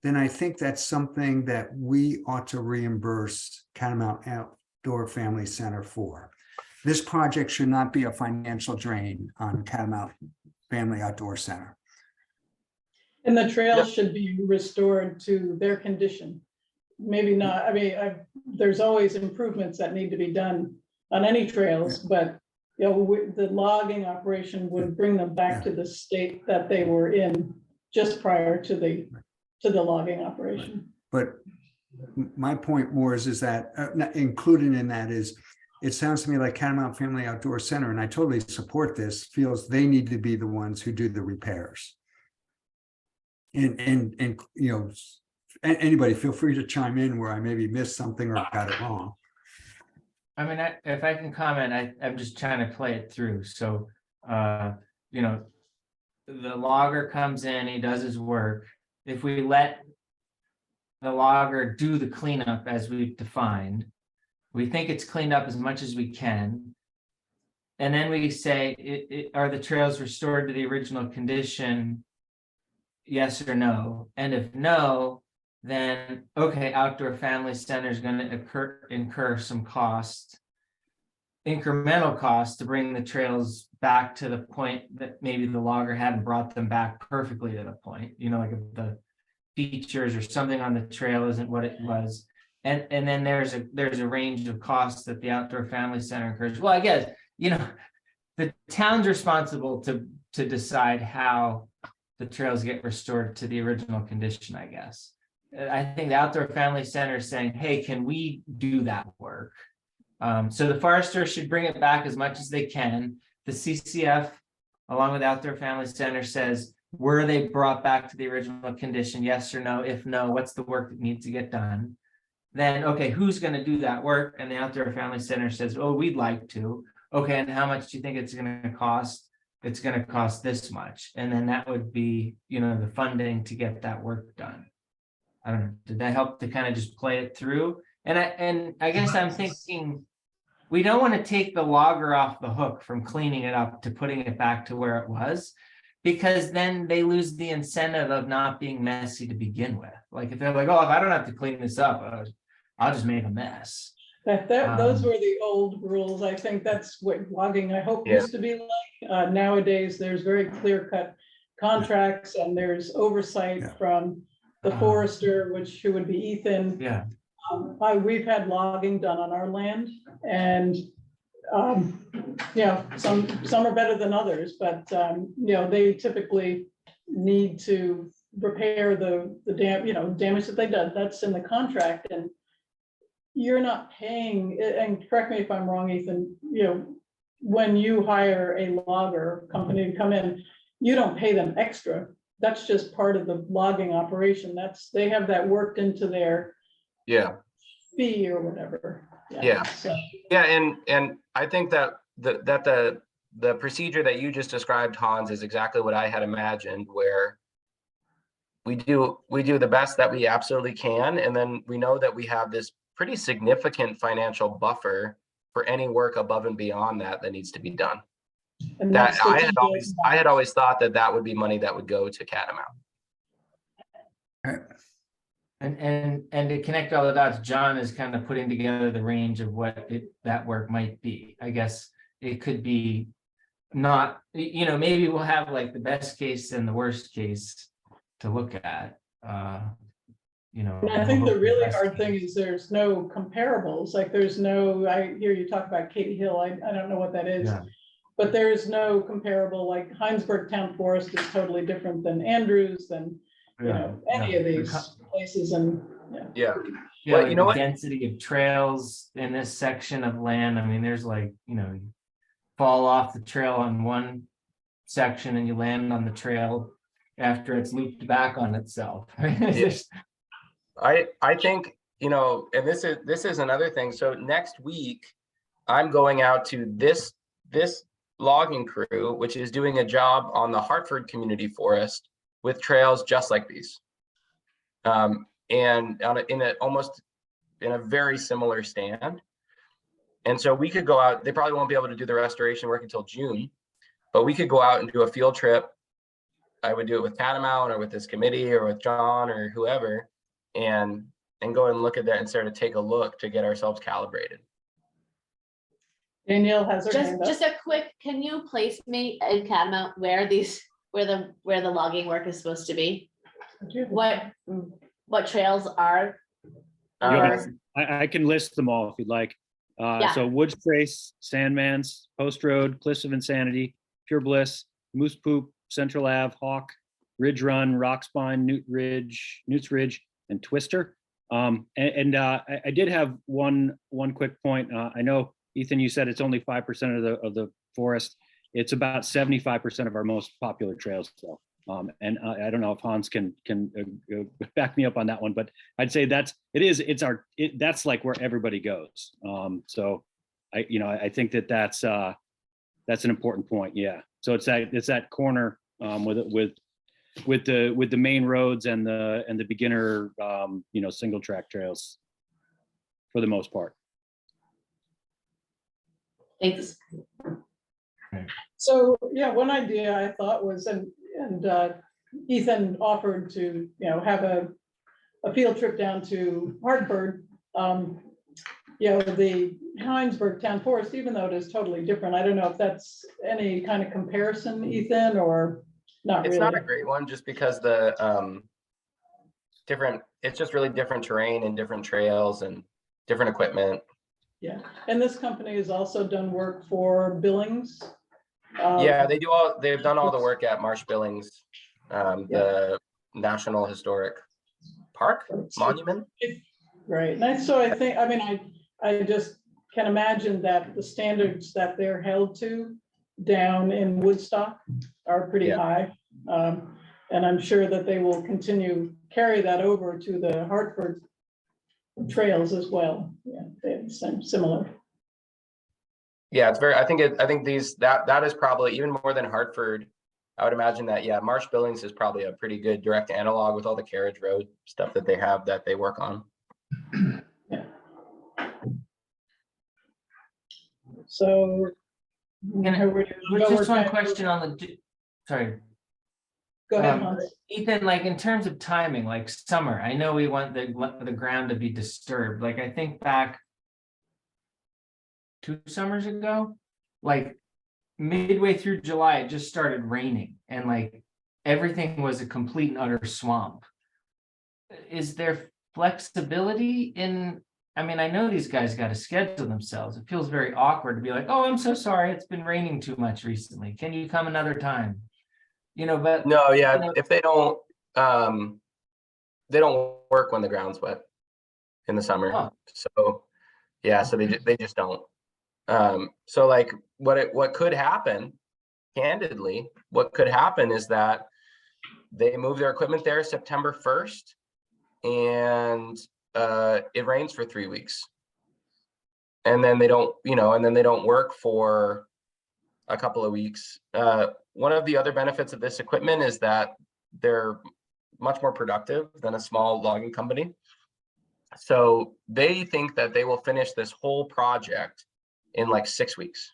Speaker 4: then I think that's something that we ought to reimburse Catamount Outdoor Family Center for. This project should not be a financial drain on Catamount Family Outdoor Center.
Speaker 1: And the trails should be restored to their condition. Maybe not, I mean, there's always improvements that need to be done on any trails, but the logging operation would bring them back to the state that they were in just prior to the logging operation.
Speaker 4: But my point more is that included in that is, it sounds to me like Catamount Family Outdoor Center, and I totally support this, feels they need to be the ones who do the repairs. And anybody feel free to chime in where I maybe missed something or got it wrong.
Speaker 6: I mean, if I can comment, I'm just trying to play it through. So, the logger comes in, he does his work. If we let the logger do the cleanup as we've defined, we think it's cleaned up as much as we can. And then we say, are the trails restored to the original condition? Yes or no? And if no, then okay, Outdoor Family Center is going to incur some incremental costs to bring the trails back to the point that maybe the logger hadn't brought them back perfectly to the point, like if the features or something on the trail isn't what it was. And then there's a range of costs that the Outdoor Family Center incurs. Well, I guess, the town's responsible to decide how the trails get restored to the original condition, I guess. I think the Outdoor Family Center is saying, hey, can we do that work? So the forester should bring it back as much as they can. The CCF, along with Outdoor Family Center, says, were they brought back to the original condition? Yes or no? If no, what's the work that needs to get done? Then, okay, who's going to do that work? And the Outdoor Family Center says, oh, we'd like to. Okay, and how much do you think it's going to cost? It's going to cost this much. And then that would be, the funding to get that work done. I don't know. Did that help to kind of just play it through? And I guess I'm thinking we don't want to take the logger off the hook from cleaning it up to putting it back to where it was, because then they lose the incentive of not being messy to begin with. Like if they're like, oh, if I don't have to clean this up, I'll just make a mess.
Speaker 1: Those were the old rules. I think that's what logging, I hope, used to be like. Nowadays, there's very clear-cut contracts and there's oversight from the forester, who would be Ethan.
Speaker 6: Yeah.
Speaker 1: We've had logging done on our land, and some are better than others, but they typically need to repair the damage that they've done. That's in the contract, and you're not paying, and correct me if I'm wrong, Ethan, when you hire a logger company to come in, you don't pay them extra. That's just part of the logging operation. They have that worked into their fee or whatever.
Speaker 5: And I think that the procedure that you just described, Hans, is exactly what I had imagined, where we do the best that we absolutely can, and then we know that we have this pretty significant financial buffer for any work above and beyond that needs to be done.
Speaker 1: And
Speaker 5: that I had always thought that would be money that would go to Catamount.
Speaker 6: And to connect all the dots, John is kind of putting together the range of what that work might be. I guess it could be not, maybe we'll have like the best case and the worst case to look at. you know.
Speaker 1: And I think the really
Speaker 6: rest-
Speaker 1: hard thing is there's no comparables, like there's no, I hear you talk about Katy Hill, I don't know what that is.
Speaker 6: Yeah.
Speaker 1: But there's no comparable, like Heinsberg Town Forest is totally different than Andrews, than, you know, any of these places, and, yeah.
Speaker 5: Yeah.
Speaker 6: Yeah,
Speaker 5: Well,
Speaker 6: like
Speaker 5: you know
Speaker 6: the
Speaker 5: what?
Speaker 6: density of trails in this section of land, I mean, there's like, you know, you fall off the trail on one section and you land on the trail after it's looped back on itself. It's just-
Speaker 5: I think, you know, and this is another thing. So next week, I'm going out to this logging crew, which is doing a job on the Hartford Community Forest with trails just like these. And almost in a very similar stand. And so we could go out, they probably won't be able to do the restoration work until June, but we could go out and do a field trip. I would do it with Catamount or with this committee or with John or whoever, and go and look at that and sort of take a look to get ourselves calibrated.
Speaker 1: Danielle has her hand up.
Speaker 8: Just a quick, can you place me in Catamount where the logging work is supposed to be? What trails are?
Speaker 5: Um,
Speaker 7: I can list them all if you'd like.
Speaker 8: Yeah.
Speaker 7: So Woods Trace, Sandmans, Post Road, Cliffs of Insanity, Pure Bliss, Moose Poop, Central Ave, Hawk, Ridge Run, Rock Spine, Newts Ridge, and Twister. I did have one quick point. I know, Ethan, you said it's only 5% of the forest. It's about 75% of our most popular trails, though. I don't know if Hans can back me up on that one, but I'd say that's like where everybody goes. So I think that's an important point. Yeah. So it's that corner with the main roads and the beginner single track trails for the most part.
Speaker 8: Thanks.
Speaker 1: So, yeah, one idea I thought was, and Ethan offered to, have a field trip down to Hartford. The Heinsberg Town Forest, even though it is totally different, I don't know if that's any kind of comparison, Ethan, or not really.
Speaker 5: It's not a great one just because it's just really different terrain and different trails and different equipment.
Speaker 1: Yeah, and this company has also done work for Billings.
Speaker 5: Yeah, they've done all the work at Marsh Billings, the National Historic Park Monument.
Speaker 1: Right, and so I just can imagine that the standards that they're held to down in Woodstock are pretty high. And I'm sure that they will carry that over to the Hartford trails as well. Yeah, they have some similar.
Speaker 5: Yeah, I think that is probably even more than Hartford. I would imagine that, yeah, Marsh Billings is probably a pretty good direct analog with all the carriage road stuff that they have that they work on.
Speaker 1: Yeah. So.
Speaker 6: Just one question on sorry.
Speaker 1: Go ahead, Hans.
Speaker 6: Ethan, like in terms of timing, like summer, I know we want the ground to be disturbed. Like I think back 2 summers ago, like midway through July, it just started raining and like everything was a complete and utter swamp. Is there flexibility in, I mean, I know these guys got to schedule themselves. It feels very awkward to be like, oh, I'm so sorry, it's been raining too much recently. Can you come another time? But
Speaker 5: no, yeah, if they don't work when the ground's wet in the summer.
Speaker 6: Oh.
Speaker 5: So yeah, so they just don't. So like what could happen, candidly, what could happen is that they move their equipment there September 1st and it rains for 3 weeks. And then they don't work for a couple of weeks. One of the other benefits of this equipment is that they're much more productive than a small logging company. So they think that they will finish this whole project in like 6 weeks.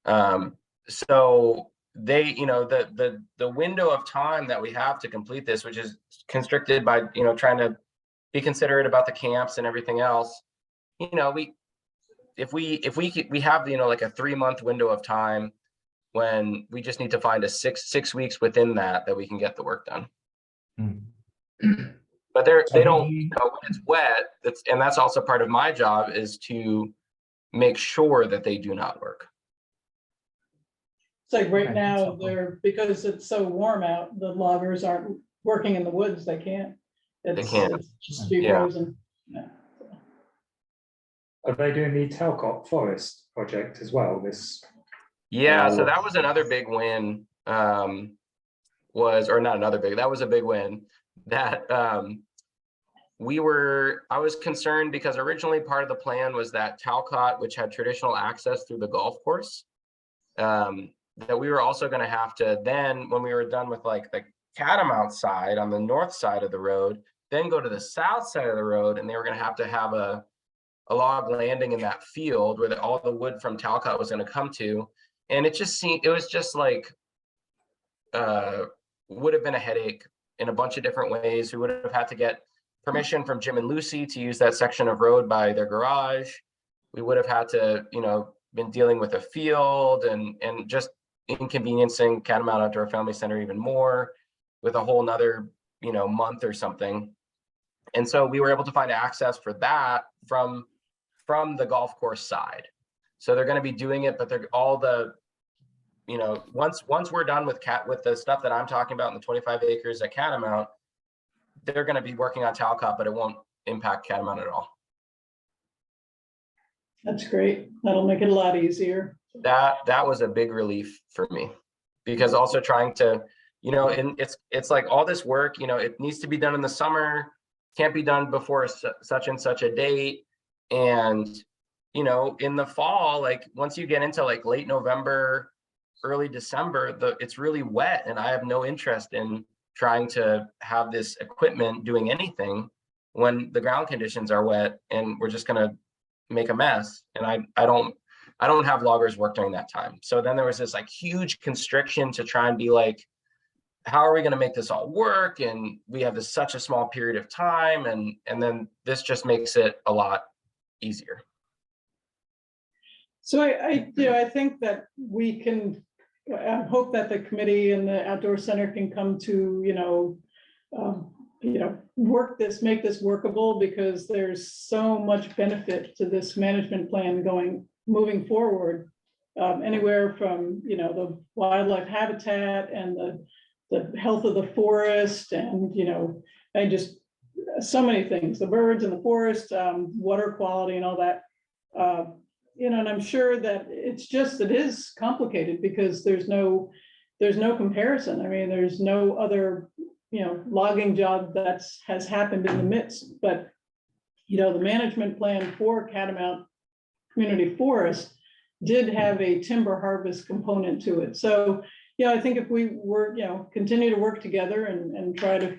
Speaker 5: So they, the window of time that we have to complete this, which is constricted by, trying to be considerate about the camps and everything else, we have, like a 3-month window of time when we just need to find a six weeks within that we can get the work done. But they
Speaker 2: So
Speaker 5: don't, you know, when it's wet, and that's also part of my job is to make sure that they do not work.
Speaker 1: It's like right
Speaker 3: Okay, that's
Speaker 1: now,
Speaker 3: helpful.
Speaker 1: because it's so warm out, the loggers aren't working in the woods, they can't.
Speaker 5: can't.
Speaker 1: It's just be
Speaker 5: Yeah.
Speaker 1: frozen. Yeah.
Speaker 2: Are they doing the Talcott Forest project as well?
Speaker 5: Yeah, so that was another big win. Or not another big, that was a big win that I was concerned because originally part of the plan was that Talcott, which had traditional access through the golf course, that we were also going to have to then, when we were done with like the Catamount side on the north side of the road, then go to the south side of the road, and they were going to have a log landing in that field where all the wood from Talcott was going to come to. And it was just like, would have been a headache in a bunch of different ways. We would have had to get permission from Jim and Lucy to use that section of road by their garage. We would have had to, you know, been dealing with a field and just inconveniencing Catamount Outdoor Family Center even more with a whole nother, you know, month or something. And so we were able to find access for that from the golf course side. So they're going to be doing it, but they're all the, you know, once we're done with the stuff that I'm talking about in the 25 acres at Catamount, they're going to be working on Talcott, but it won't impact Catamount at all.
Speaker 1: That's great. That'll make it a lot easier.
Speaker 5: That was a big relief for me, because also trying to, you know, and it's like all this work, you know, it needs to be done in the summer, can't be done before such and such a date. And, you know, in the fall, like once you get into like late November, early December, it's really wet, and I have no interest in trying to have this equipment doing anything when the ground conditions are wet, and we're just going to make a mess. And I don't have loggers work during that time. So then there was this like huge constriction to try and be like, how are we going to make this all work? And we have such a small period of time, and then this just makes it a lot easier.
Speaker 1: So I think that we can, I hope that the committee and the outdoor center can come to, make this workable, because there's so much benefit to this management plan moving forward. Anywhere from, the wildlife habitat and the health of the forest, and, and just so many things, the birds in the forest, water quality and all that. And I'm sure that it is complicated, because there's no comparison. I mean, there's no other, logging job has happened in the midst, but, the management plan for Catamount Community Forest did have a timber harvest component to it. So, I think if we were, continue to work together and try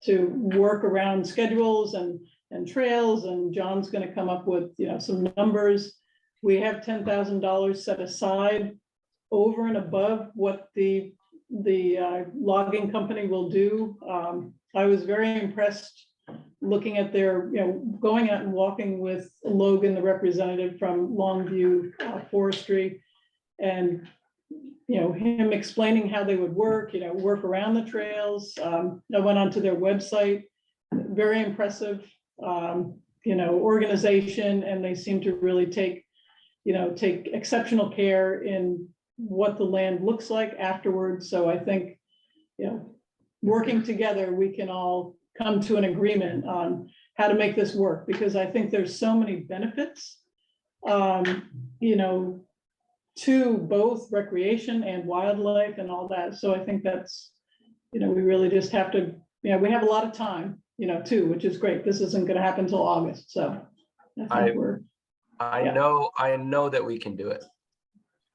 Speaker 1: to work around schedules and trails, and John's going to come up with, some numbers. We have $10,000 set aside over and above what the logging company will do. I was very impressed looking at their, going out and walking with Logan, the representative from Longview Forestry, and him explaining how they would work around the trails. I went onto their website, very impressive, organization, and they seem to really take exceptional care in what the land looks like afterwards. So I think, working together, we can all come to an agreement on how to make this work, because I think there's so many benefits, to both recreation and wildlife and all that. So I think that's, we really just have to, we have a lot of time, too, which is great. This isn't going to happen until August. So I think
Speaker 5: I know that we can do it.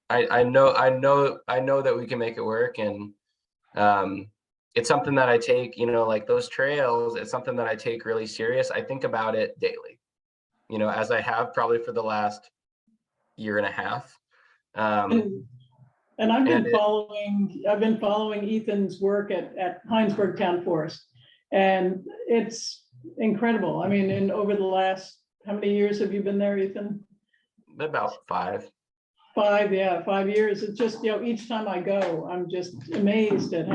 Speaker 5: I know that we can make it work. And it's something that I take, like those trails, it's something that I take really serious. I think about it daily, as I have probably for the last year and a half.
Speaker 1: And I've been following Ethan's work at Heinsberg Town Forest, and it's incredible. I mean, over the last, how many years have you been there, Ethan?
Speaker 5: About 5.
Speaker 1: 5 years. It's just, each time I go, I'm just amazed at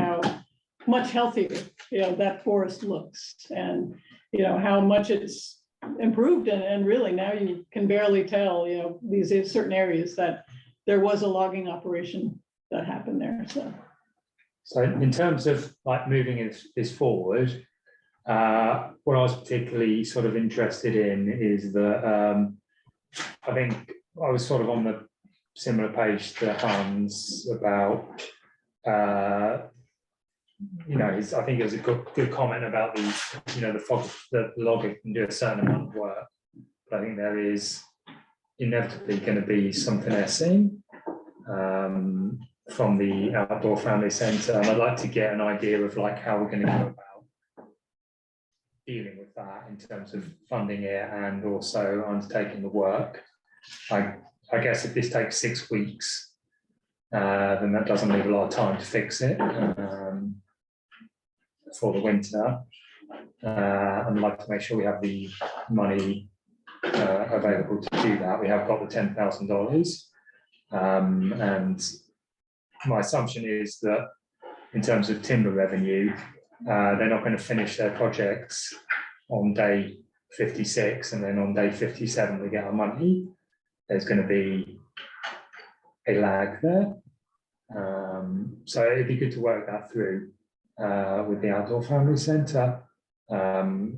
Speaker 1: much healthier, that forest looks, and, how much it's improved, and really now you can barely tell, these are certain areas that there was a logging operation that happened there, so.
Speaker 2: So in terms of like moving this forward, what I was particularly sort of interested in is that I think I was sort of on the similar page to Hans about I think it was a good comment about the logger can do a certain amount of work, but I think there is inevitably going to be something they're seeing from the Outdoor Family Centre, and I'd like to get an idea of like how we're going to go about dealing with that in terms of funding it and also undertaking the work. I guess if this takes 6 weeks, then that doesn't leave a lot of time to fix it for the winter. I'd like to make sure we have the money available to do that. We have got the $10,000, and my assumption is that in terms of timber revenue, they're not going to finish their projects on day 56 and then on day 57 we get our money. There's going to be a lag there. So it'd be good to work that through with the Outdoor Family Centre to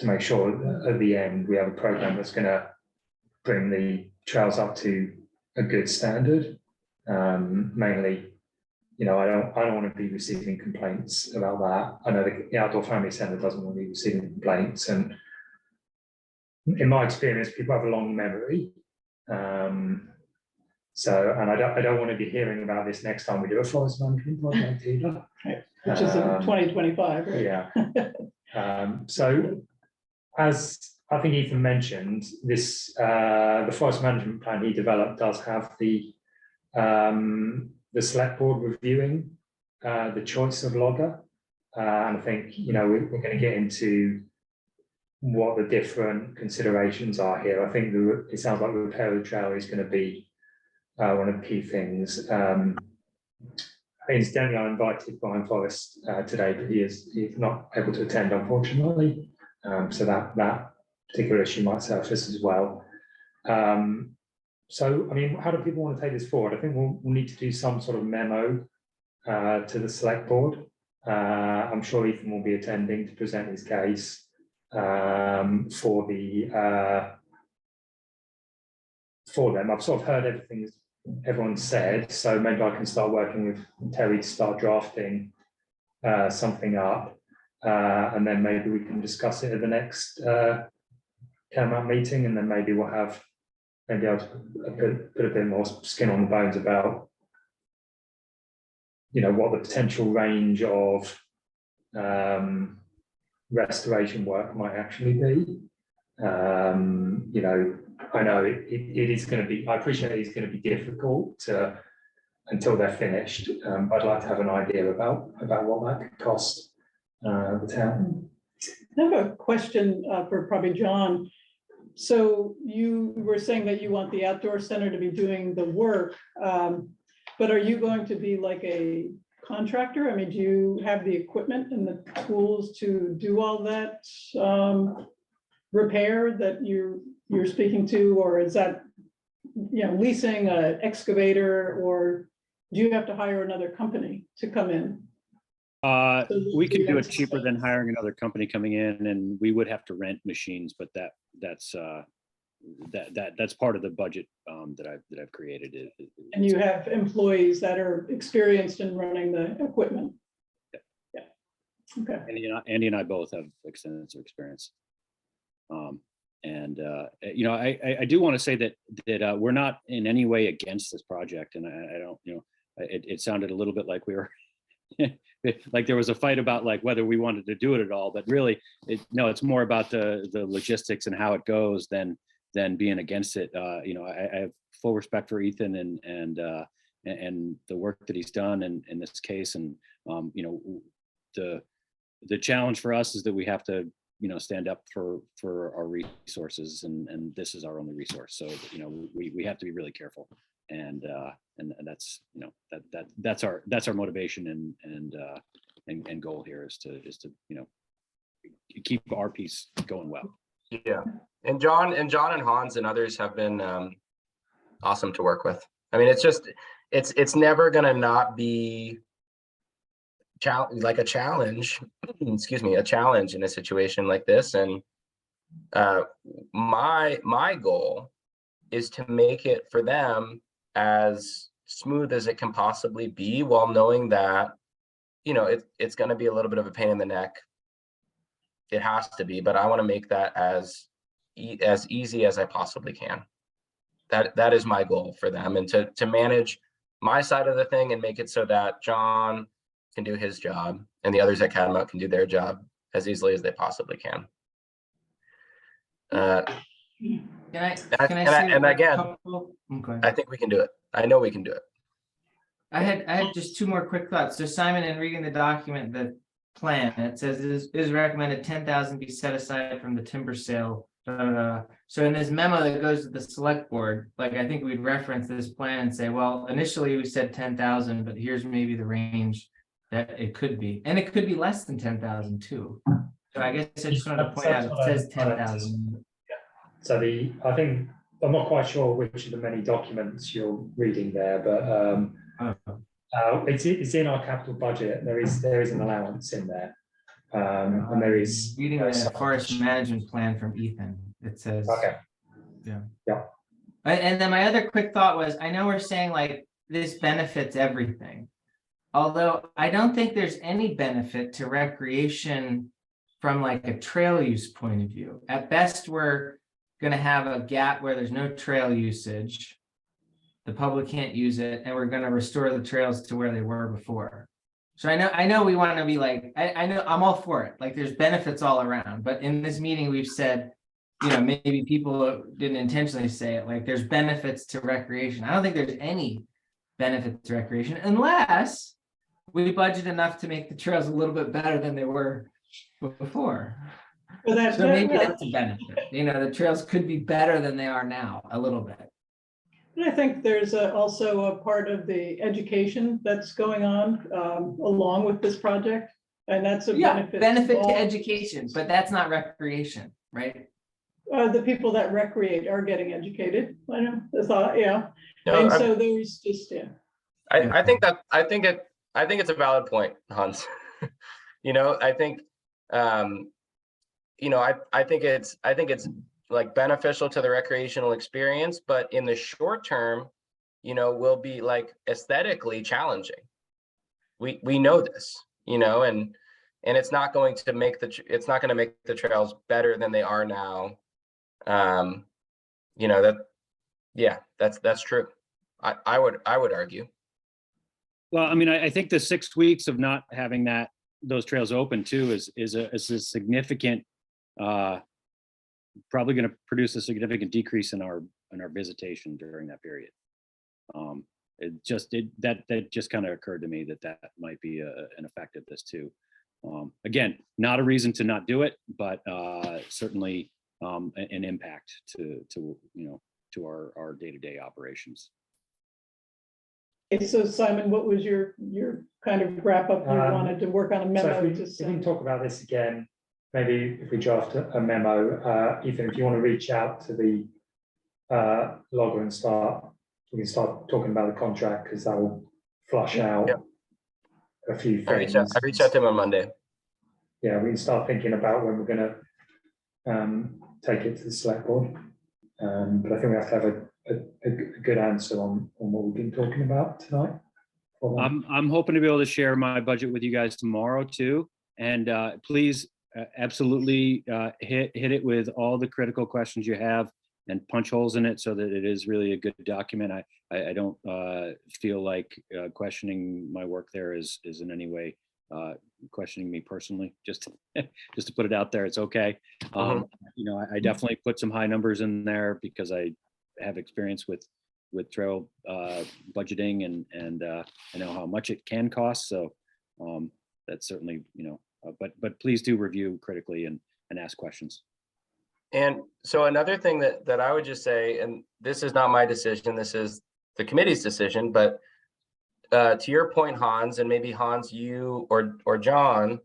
Speaker 2: make sure that at the end we have a program that's going to bring the trails up to a good standard. Mainly, I don't want to be receiving complaints about that. I know the Outdoor Family Centre doesn't want to be receiving complaints, and in my experience, people have a long memory. So, and I don't want to be hearing about this next time we do a forest management project either.
Speaker 1: Which is in 2025, right?
Speaker 2: Yeah. So, as I think Ethan mentioned, this the forest management plan he developed does have the select board reviewing the choice of logger, and I think we're going to get into what the different considerations are here. I think it sounds like the repair of the trail is going to be one of the key things. Incidentally, I invited Brian Forrest today, but he's not able to attend, unfortunately. So that particular issue might surface as well. So, I mean, how do people want to take this forward? I think we'll need to do some sort of memo to the select board. I'm sure Ethan will be attending to present his case for them. I've sort of heard everything everyone said, so maybe I can start working with Terry to start drafting something up, and then maybe we can discuss it at the next Catamount meeting, and then maybe we'll have I'll put a bit more skin on the bones about what the potential range of restoration work might actually be. I know it is going to be, I appreciate it's going to be difficult until they're finished. I'd like to have an idea about what that could cost the town.
Speaker 1: I have a question for probably John. So you were saying that you want the outdoor center to be doing the work, but are you going to be like a contractor? I mean, do you have the equipment and the tools to do all that repair that you're speaking to, or is that leasing an excavator, or do you have to hire another company to come in?
Speaker 7: We could do it cheaper than hiring another company coming in, and we would have to rent machines, but that's part of the budget that I've created.
Speaker 1: And you have employees that are experienced in running the equipment. Yeah. Okay.
Speaker 7: Andy and I both have extensive experience. I do want to say that we're not in any way against this project, and I don't, it sounded a little bit like we were like there was a fight about like whether we wanted to do it at all, but really it's more about the logistics and how it goes than being against it. I have full respect for Ethan and the work that he's done in this case, and the challenge for us is that we have to stand up for our resources, and this is our only resource, so we have to be really careful, and that's that's our motivation, and goal here is to, keep our piece going well.
Speaker 5: Yeah, and John and Hans and others have been awesome to work with. I mean, it's never gonna not be like a challenge, excuse me, a challenge in a situation like this. And my goal is to make it for them as smooth as it can possibly be, while knowing that, it's going to be a little bit of a pain in the neck. It has to be, but I want to make that as easy as I possibly can. That is my goal for them, and to manage my side of the thing and make it so that John can do his job and the others at Catamount can do their job as easily as they possibly can.
Speaker 6: Can I say
Speaker 5: and
Speaker 6: a
Speaker 5: again,
Speaker 6: couple? Okay.
Speaker 5: I think we can do it. I know we can do it.
Speaker 6: I had just two more quick thoughts. So Simon, in reading the document, the plan, it says it is recommended 10,000 be set aside from the timber sale. So in this memo that goes to the select board, like, I think we'd reference this plan and say, well, initially we said 10,000, but here's maybe the range that it could be, and it could be less than 10,000 too. So I guess I just wanted to point out, it says 10,000.
Speaker 2: So I think, I'm not quite sure which of the many documents you're reading there, but it's in our capital budget. There is an allowance in there. And there is
Speaker 6: reading the forest management plan from Ethan. It says,
Speaker 2: okay.
Speaker 6: Yeah. And then my other quick thought was, I know we're saying like this benefits everything, although I don't think there's any benefit to recreation from like a trail use point of view. At best, we're going to have a gap where there's no trail usage. The public can't use it, and we're going to restore the trails to where they were before. So I know we want to be like, I know I'm all for it. Like, there's benefits all around, but in this meeting we've said, maybe people didn't intentionally say it, like there's benefits to recreation. I don't think there's any benefit to recreation unless we budget enough to make the trails a little bit better than they were before.
Speaker 1: Well,
Speaker 6: So maybe that's a benefit. The trails could be better than they are now a little bit.
Speaker 1: And I think there's also a part of the education that's going on along with this project, and that's a benefit.
Speaker 6: To education, but that's not recreation, right?
Speaker 1: The people that recreate are getting educated. I know the thought, yeah.
Speaker 5: No,
Speaker 1: and so there's just
Speaker 5: I think it's a valid point, Hans. I think I think it's like beneficial to the recreational experience, but in the short term, will be like aesthetically challenging. We know this, and it's not going to make the trails better than they are now. That's true. I would argue.
Speaker 7: Well, I mean, I think the 6 weeks of not having those trails open too is a significant, probably going to produce a significant decrease in our visitation during that period. That just kind of occurred to me that might be an effect of this too. Again, not a reason to not do it, but certainly an impact to our day-to-day operations.
Speaker 1: Okay, so Simon, what was your kind of wrap up? You wanted to work on a memo.
Speaker 2: So if we can talk about this again, maybe if we draft a memo, Ethan, if you want to reach out to the logger and we can start talking about the contract, because that will flush out a few things.
Speaker 5: I reached out to him on Monday.
Speaker 2: Yeah, we can start thinking about when we're going to take it to the select board. But I think we have to have a good answer on what we've been talking about tonight.
Speaker 7: I'm hoping to be able to share my budget with you guys tomorrow too. And please absolutely hit it with all the critical questions you have and punch holes in it so that it is really a good document. I don't feel like questioning my work there is in any way questioning me personally. Just to put it out there, it's okay. I definitely put some high numbers in there because I have experience with trail budgeting and I know how much it can cost. So that's certainly, but please do review critically and ask questions.
Speaker 5: And so another thing that I would just say, and this is not my decision, this is the committee's decision, but to your point, Hans, and maybe Hans, you or John,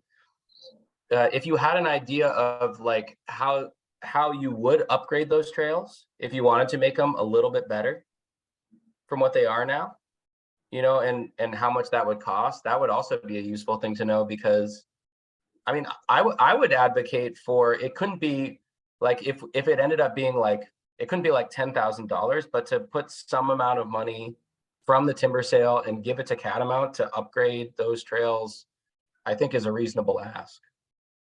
Speaker 5: if you had an idea of like how you would upgrade those trails, if you wanted to make them a little bit better from what they are now, you know, and how much that would cost, that would also be a useful thing to know, because I mean, I would advocate for, it couldn't be like, if it ended up being like, it couldn't be like $10,000, but to put some amount of money from the timber sale and give it to Catamount to upgrade those trails, I think is a reasonable ask.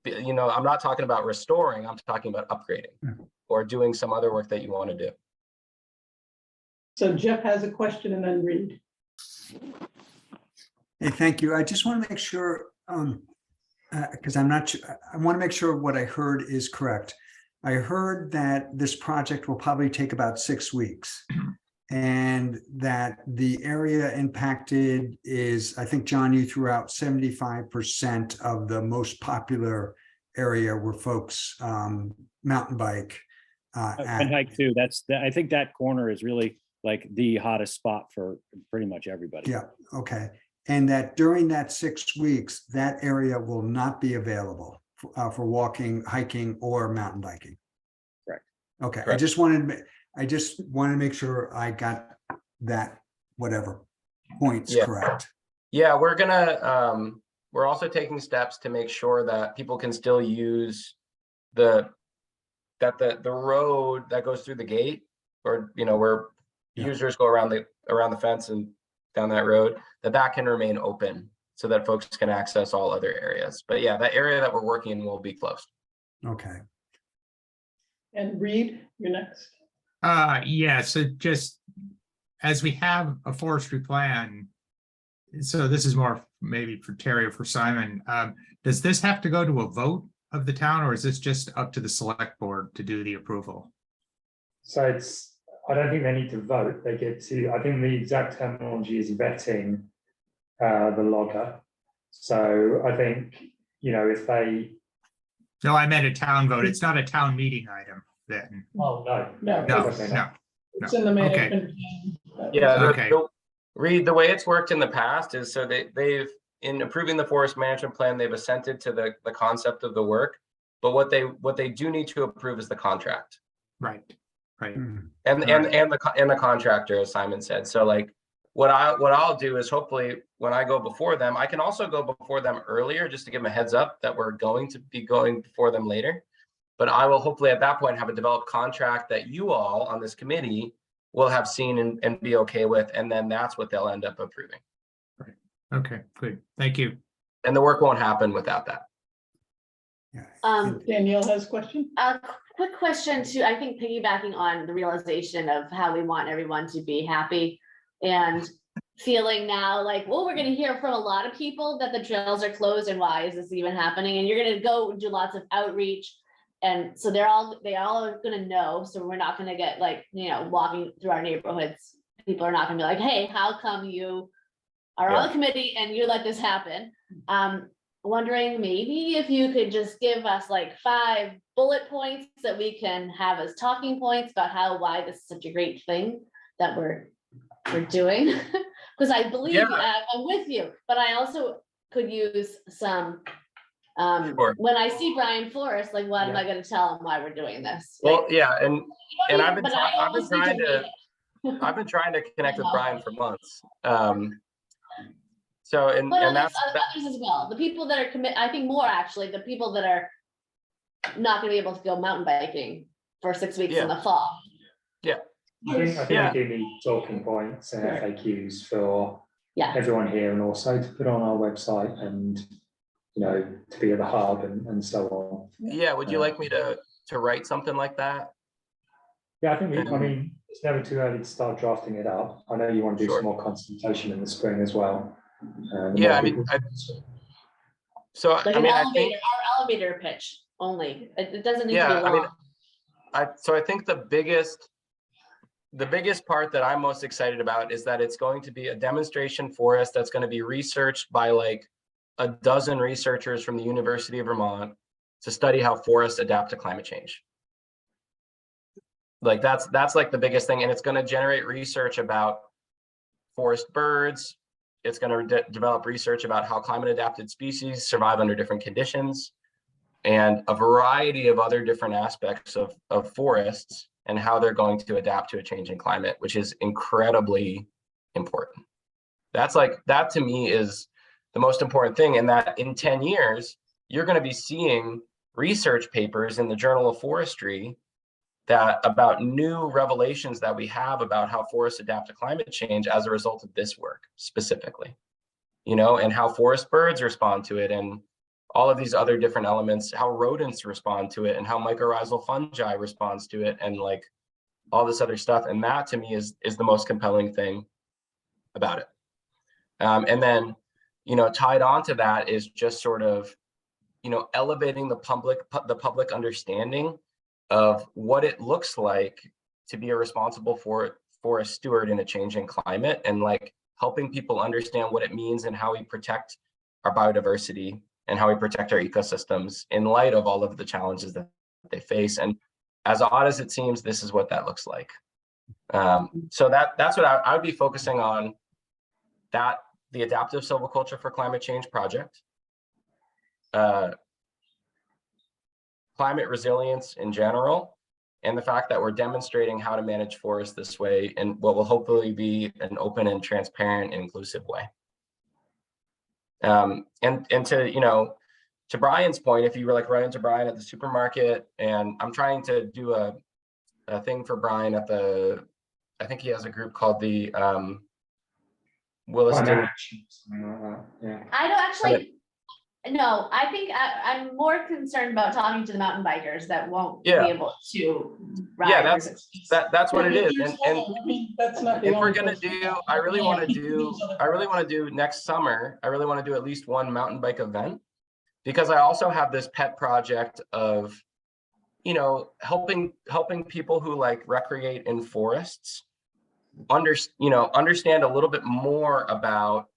Speaker 5: You know, I'm not talking about restoring, I'm talking about upgrading or doing some other work that you want to do.
Speaker 1: So Jeff has a question and then Reed.
Speaker 4: Hey, thank you. I just want to make sure, because I'm not sure, I want to make sure what I heard is correct. I heard that this project will probably take about 6 weeks. And that the area impacted is, I think, John, you threw out 75% of the most popular area where folks mountain bike.
Speaker 7: And hike too. I think that corner is really like the hottest spot for pretty much everybody.
Speaker 4: Yeah, okay. And that during that 6 weeks, that area will not be available for walking, hiking, or mountain biking.
Speaker 7: Correct.
Speaker 4: Okay,
Speaker 5: Correct.
Speaker 4: I just want to make sure I got that, whatever, points
Speaker 5: Yeah.
Speaker 4: correct.
Speaker 5: Yeah, we're gonna, we're also taking steps to make sure that people can still use the road that goes through the gate, or, you know, where
Speaker 4: Yeah.
Speaker 5: users go around the fence and down that road, that can remain open so that folks can access all other areas. But yeah, that area that we're working in will be closed.
Speaker 4: Okay.
Speaker 1: And Reed, you're next.
Speaker 3: Yeah, so just as we have a forestry plan, so this is more maybe for Terry or for Simon. Does this have to go to a vote of the town, or is this just up to the select board to do the approval?
Speaker 2: So I don't think they need to vote. They get to, I think the exact terminology is vetting the logger. So I think, you know, if they.
Speaker 3: No, I meant a town vote. It's not a town meeting item then.
Speaker 2: Oh, no.
Speaker 1: No,
Speaker 3: No,
Speaker 2: definitely
Speaker 3: no.
Speaker 2: not.
Speaker 1: it's in the
Speaker 3: Okay.
Speaker 1: management. plan.
Speaker 5: Yeah,
Speaker 3: Okay.
Speaker 5: Reed, the way it's worked in the past is, so they've, in approving the forest management plan, they've assented to the concept of the work, but what they do need to approve is the contract.
Speaker 3: Right, right.
Speaker 4: Hmm.
Speaker 5: And the contractor, as Simon said. So like, what I'll do is, hopefully when I go before them, I can also go before them earlier, just to give them a heads up that we're going to be going before them later. But I will hopefully at that point have a developed contract that you all on this committee will have seen and be okay with, and then that's what they'll end up approving.
Speaker 3: Right. Okay, good. Thank you.
Speaker 5: And the work won't happen without that.
Speaker 4: Yeah.
Speaker 1: Danielle has a question.
Speaker 8: A quick question too, I think piggybacking on the realization of how we want everyone to be happy, and feeling now like, well, we're gonna hear from a lot of people that the trails are closed and why is this even happening? And you're gonna go do lots of outreach. And so they all are gonna know, so we're not gonna get like, you know, walking through our neighborhoods. People are not gonna be like, hey, how come you are on the committee and you let this happen? Wondering maybe if you could just give us like 5 bullet points that we can have as talking points about why this is such a great thing that we're doing. Because I believe I'm with you, but I also could use some.
Speaker 5: Sure.
Speaker 8: When I see Brian Forrest, like, what am I going to tell him why we're doing this?
Speaker 5: Well,
Speaker 8: Like,
Speaker 5: yeah, and I've been
Speaker 8: but I almost need to
Speaker 5: trying to
Speaker 8: read it.
Speaker 5: I've been trying to connect with Brian for months. So and
Speaker 8: But
Speaker 5: and
Speaker 8: others,
Speaker 5: that's
Speaker 8: others as well. The people that are I think more actually, the people that are not going to be able to go mountain biking for 6 weeks in the fall.
Speaker 2: I think we do need talking points and FAQs for everyone here, and also to put on our website, and you know, to be at the hub and so on.
Speaker 5: Yeah, would you like me to write something like that?
Speaker 2: Yeah, I think I mean, it's never too early to start drafting it up. I know you want to do some more consultation in the spring as well.
Speaker 5: Yeah, I mean, so
Speaker 8: Like
Speaker 5: I mean,
Speaker 8: our
Speaker 5: I think
Speaker 8: elevator pitch only. It doesn't need to be long.
Speaker 5: I mean, I think the biggest part that I'm most excited about is that it's going to be a demonstration forest that's going to be researched by like a dozen researchers from the University of Vermont to study how forests adapt to climate change. Like that's like the biggest thing, and it's going to generate research about forest birds, It's going to develop research about how climate adapted species survive under different conditions, and a variety of other different aspects of forests and how they're going to adapt to a changing climate, which is incredibly important. That to me is the most important thing. And that in 10 years, you're going to be seeing research papers in the Journal of Forestry that about new revelations that we have about how forests adapt to climate change as a result of this work specifically, and how forest birds respond to it, and all of these other different elements, how rodents respond to it, and how mycorrhizal fungi responds to it, and like all this other stuff. And that to me is the most compelling thing about it. And then, tied onto that is just sort of, elevating the public understanding of what it looks like to be a responsible forest steward in a changing climate, and like helping people understand what it means and how we protect our biodiversity and how we protect our ecosystems in light of all of the challenges that they face. And as odd as it seems, this is what that looks like. So that's what I would be focusing on, that the Adaptive Silviculture for Climate Change project, climate resilience in general, and the fact that we're demonstrating how to manage forests this way in what will hopefully be an open and transparent and inclusive way. And to Brian's point, if you were like running into Brian at the supermarket, and I'm trying to do a thing for Brian at I think he has a group called the Williston.
Speaker 2: Climate action, something like that. Yeah.
Speaker 8: I don't actually, no, I think I'm more concerned about talking to the mountain bikers that won't be able to ride.
Speaker 5: Yeah, that's what it is. And
Speaker 1: that's not.
Speaker 5: if we're gonna do, I really want to do next summer. I really want to do at least one mountain bike event, because I also have this pet project of, helping people who like recreate in forests understand a little bit more about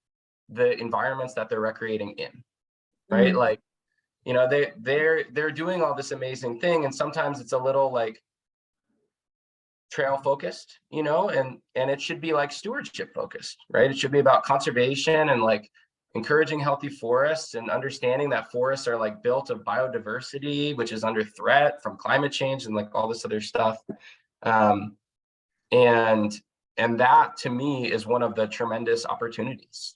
Speaker 5: the environments that they're recreating in, right? Mm-hmm. Like, they're doing all this amazing thing, and sometimes it's a little like trail focused, and it should be like stewardship focused, right? It should be about conservation and like encouraging healthy forests, and understanding that forests are like built of biodiversity, which is under threat from climate change and like all this other stuff. And that to me is one of the tremendous opportunities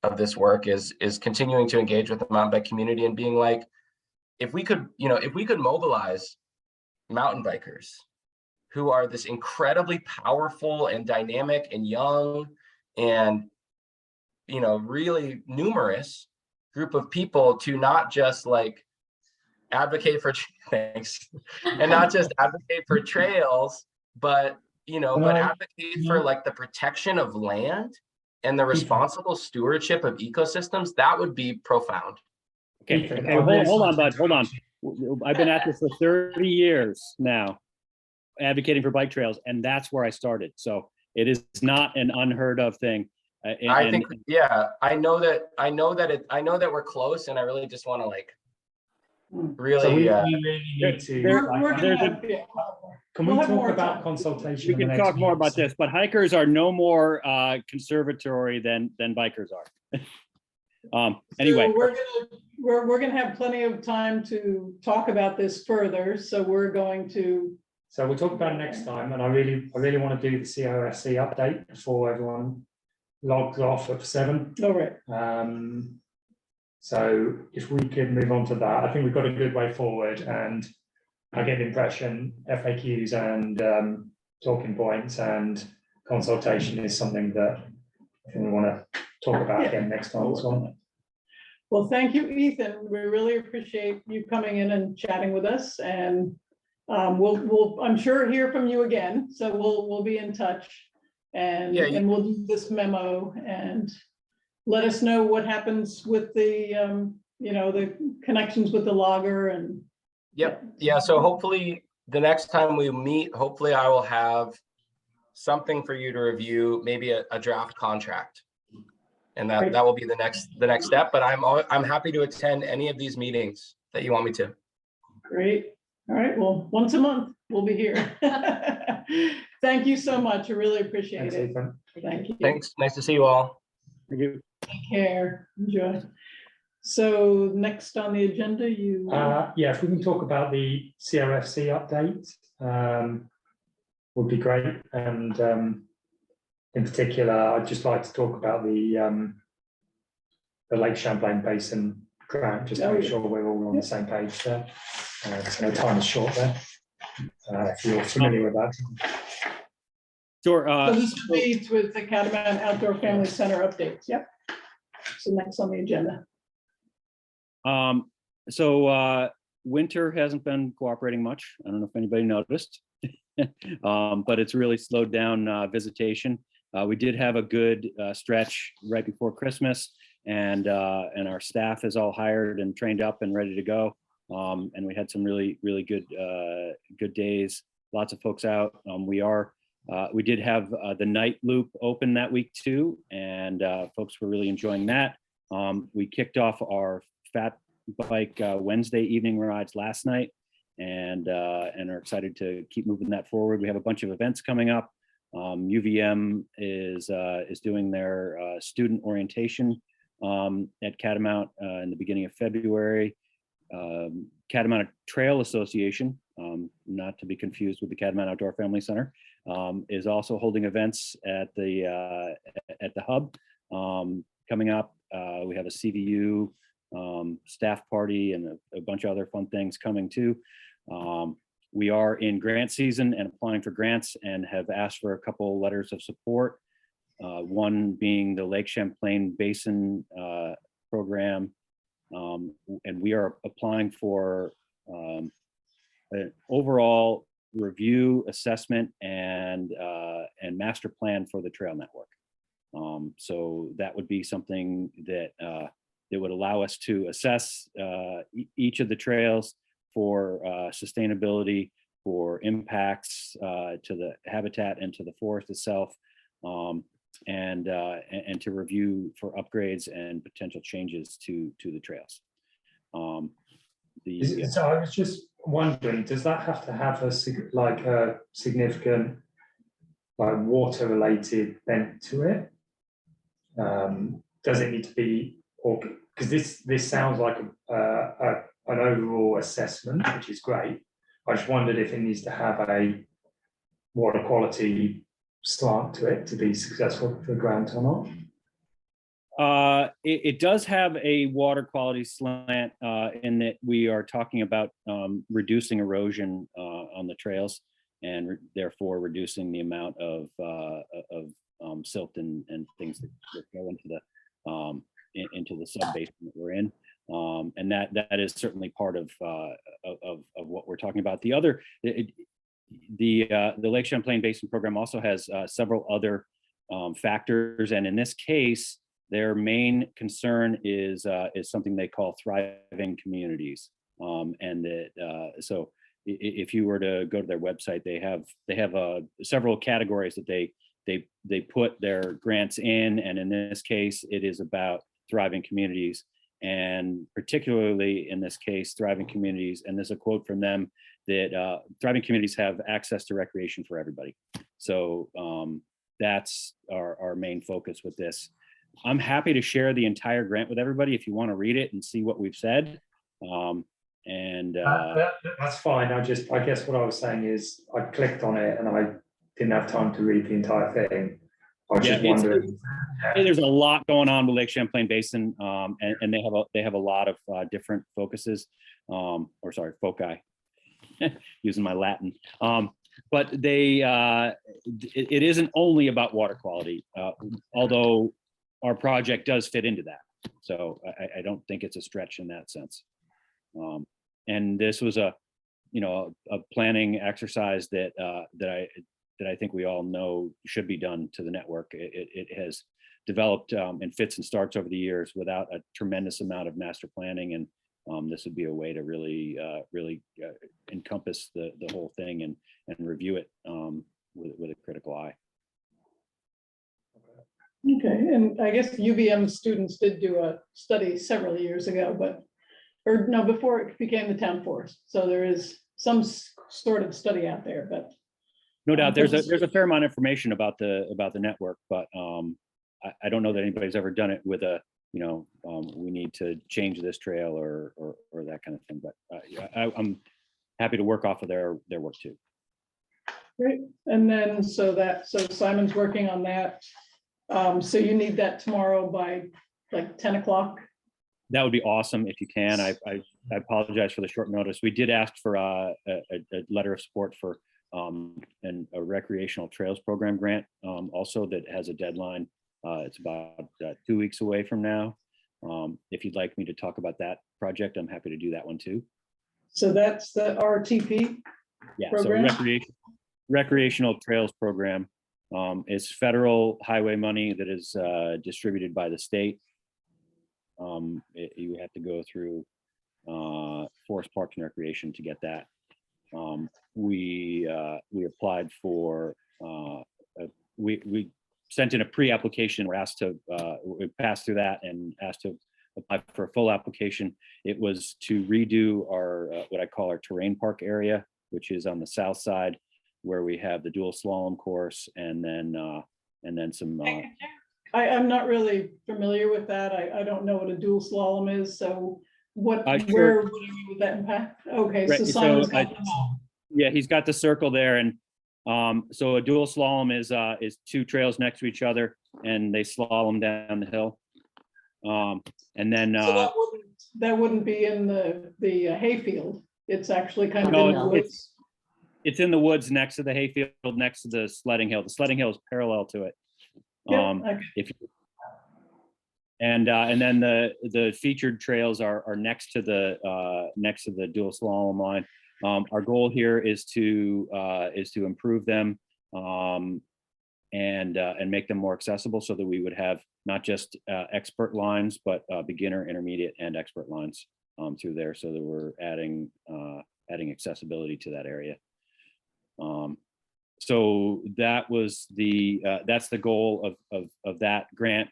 Speaker 5: of this work, is continuing to engage with the mountain bike community and being like, if we could mobilize mountain bikers who are this incredibly powerful and dynamic and young and really numerous group of people to not just like advocate for things and not just advocate for trails, but advocate for like the protection of land and the responsible stewardship of ecosystems, that would be profound.
Speaker 7: Okay, hold on, bud, hold on. I've been at this for 30 years now, advocating for bike trails, and that's where I started. So it is not an unheard of thing.
Speaker 5: I think, yeah, I know that we're close, and I really just want to like really.
Speaker 2: So we really need to. Can we talk about consultation?
Speaker 3: We can talk more about this, but hikers are no more conservatory than bikers are. Anyway,
Speaker 1: so we're gonna have plenty of time to talk about this further. So we're going to.
Speaker 2: So we'll talk about it next time, and I really want to do the COFC update before everyone logged off at 7.
Speaker 1: All right.
Speaker 2: So if we could move on to that, I think we've got a good way forward, and I get the impression FAQs and talking points and consultation is something that I think we want to talk about again next time as well.
Speaker 1: Well, thank you, Ethan. We really appreciate you coming in and chatting with us, and we'll I'm sure hear from you again. So we'll be in touch, and we'll do this memo and let us know what happens with the the connections with the logger and.
Speaker 5: Yep. Yeah. So hopefully the next time we meet, hopefully I will have something for you to review, maybe a draft contract, and that will be the next step. But I'm happy to attend any of these meetings that you want me to.
Speaker 1: Great. All right. Well, once a month we'll be here. Thank you so much. I really appreciate it.
Speaker 2: Ethan.
Speaker 1: Thank you.
Speaker 5: Thanks. Nice to see you all.
Speaker 7: Thank you.
Speaker 1: Take care, enjoy. So next on the agenda, you.
Speaker 2: Yeah, if we can talk about the CRFC update, would be great. And in particular, I'd just like to talk about the Lake Champlain Basin grant, just to make sure we're all on the same page there. So time is short there. If you're familiar with that.
Speaker 7: Sure.
Speaker 1: So this would be with the Catamount Outdoor Family Center updates, yep. So next on the agenda.
Speaker 7: So winter hasn't been cooperating much. I don't know if anybody noticed, but it's really slowed down visitation. We did have a good stretch right before Christmas, and our staff is all hired and trained up and ready to go. And we had some really good days. Lots of folks out. We did have the night loop open that week too, and folks were really enjoying that. We kicked off our Fat Bike Wednesday evening rides last night, and are excited to keep moving that forward. We have a bunch of events coming up. UVM is doing their student orientation at Catamount in the beginning of February. Catamount Trail Association, not to be confused with the Catamount Outdoor Family Center, is also holding events at the hub coming up. We have a CVU staff party and a bunch of other fun things coming too. We are in grant season and applying for grants, and have asked for a couple letters of support. One being the Lake Champlain Basin program, and we are applying for an overall review, assessment, and master plan for the trail network. So that would be something that would allow us to assess each of the trails for sustainability, for impacts to the habitat and to the forest itself, and to review for upgrades and potential changes to the trails.
Speaker 2: So I was just wondering, does that have to have a significant water-related bent to it? Does it need to be, or because this sounds like an overall assessment, which is great. I just wondered if it needs to have a water quality slant to it to be successful for the grant or not.
Speaker 7: It does have a water quality slant in that we are talking about reducing erosion on the trails, and therefore reducing the amount of silt and things that go into the sub-basin that we're in. And that is certainly part of what we're talking about. The other, the Lake Champlain Basin program also has several other factors, and in this case, their main concern is something they call thriving communities. And that so if you were to go to their website, they have several categories that they put their grants in, and in this case, it is about thriving communities. And particularly in this case, thriving communities, and there's a quote from them that thriving communities have access to recreation for everybody. So that's our main focus with this. I'm happy to share the entire grant with everybody if you want to read it and see what we've said.
Speaker 2: That's fine. I guess what I was saying is I clicked on it and I didn't have time to read the entire thing. I was just wondering.
Speaker 7: There's a lot going on with Lake Champlain Basin, and they have a lot of different focuses, foci, using my Latin. But it isn't only about water quality, although our project does fit into that. So I don't think it's a stretch in that sense. And this was a planning exercise that I think we all know should be done to the network. It has developed and fits and starts over the years without a tremendous amount of master planning, and this would be a way to really encompass the whole thing and review it with a critical eye.
Speaker 1: Okay, and I guess UVM students did do a study several years ago, before it became the town forest. So there is some sort of study out there, but
Speaker 7: no doubt there's a fair amount of information about the network, but I don't know that anybody's ever done it with a, you know, we need to change this trail or that kind of thing. But yeah, I'm happy to work off of their work too.
Speaker 1: Great, and then so Simon's working on that. So you need that tomorrow by like 10 o'clock?
Speaker 7: That would be awesome if you can. I apologize for the short notice. We did ask for a letter of support for a recreational trails program grant also that has a deadline. It's about 2 weeks away from now. If you'd like me to talk about that project, I'm happy to do that one too.
Speaker 1: So that's the RTP
Speaker 7: Yeah,
Speaker 1: program?
Speaker 7: so recreational trails program is federal highway money that is distributed by the state. You have to go through Forest Parks and Recreation to get that. We applied for we sent in a pre-application. We're asked to we passed through that and asked to apply for a full application. It was to redo our what I call our terrain park area, which is on the south side, where we have the dual slalom course and then some.
Speaker 1: I'm not really familiar with that. I don't know what a dual slalom is, so what,
Speaker 7: Sure.
Speaker 1: where would you with that impact? Okay,
Speaker 7: Right,
Speaker 1: so
Speaker 7: so
Speaker 1: Simon's got them all.
Speaker 7: Yeah, he's got the circle there, and so a dual slalom is two trails next to each other, and they slalom down the hill. And then
Speaker 1: So that wouldn't be in the hayfield. It's actually kind of
Speaker 7: No,
Speaker 1: in the woods.
Speaker 7: it's in the woods next to the hayfield, next to the sledding hill. The sledding hill is parallel to it.
Speaker 1: Yeah, okay.
Speaker 7: And then the featured trails are next to the dual slalom line. Our goal here is to improve them and make them more accessible so that we would have not just expert lines, but beginner, intermediate, and expert lines through there, so that we're adding accessibility to that area. So that was that's the goal of that grant.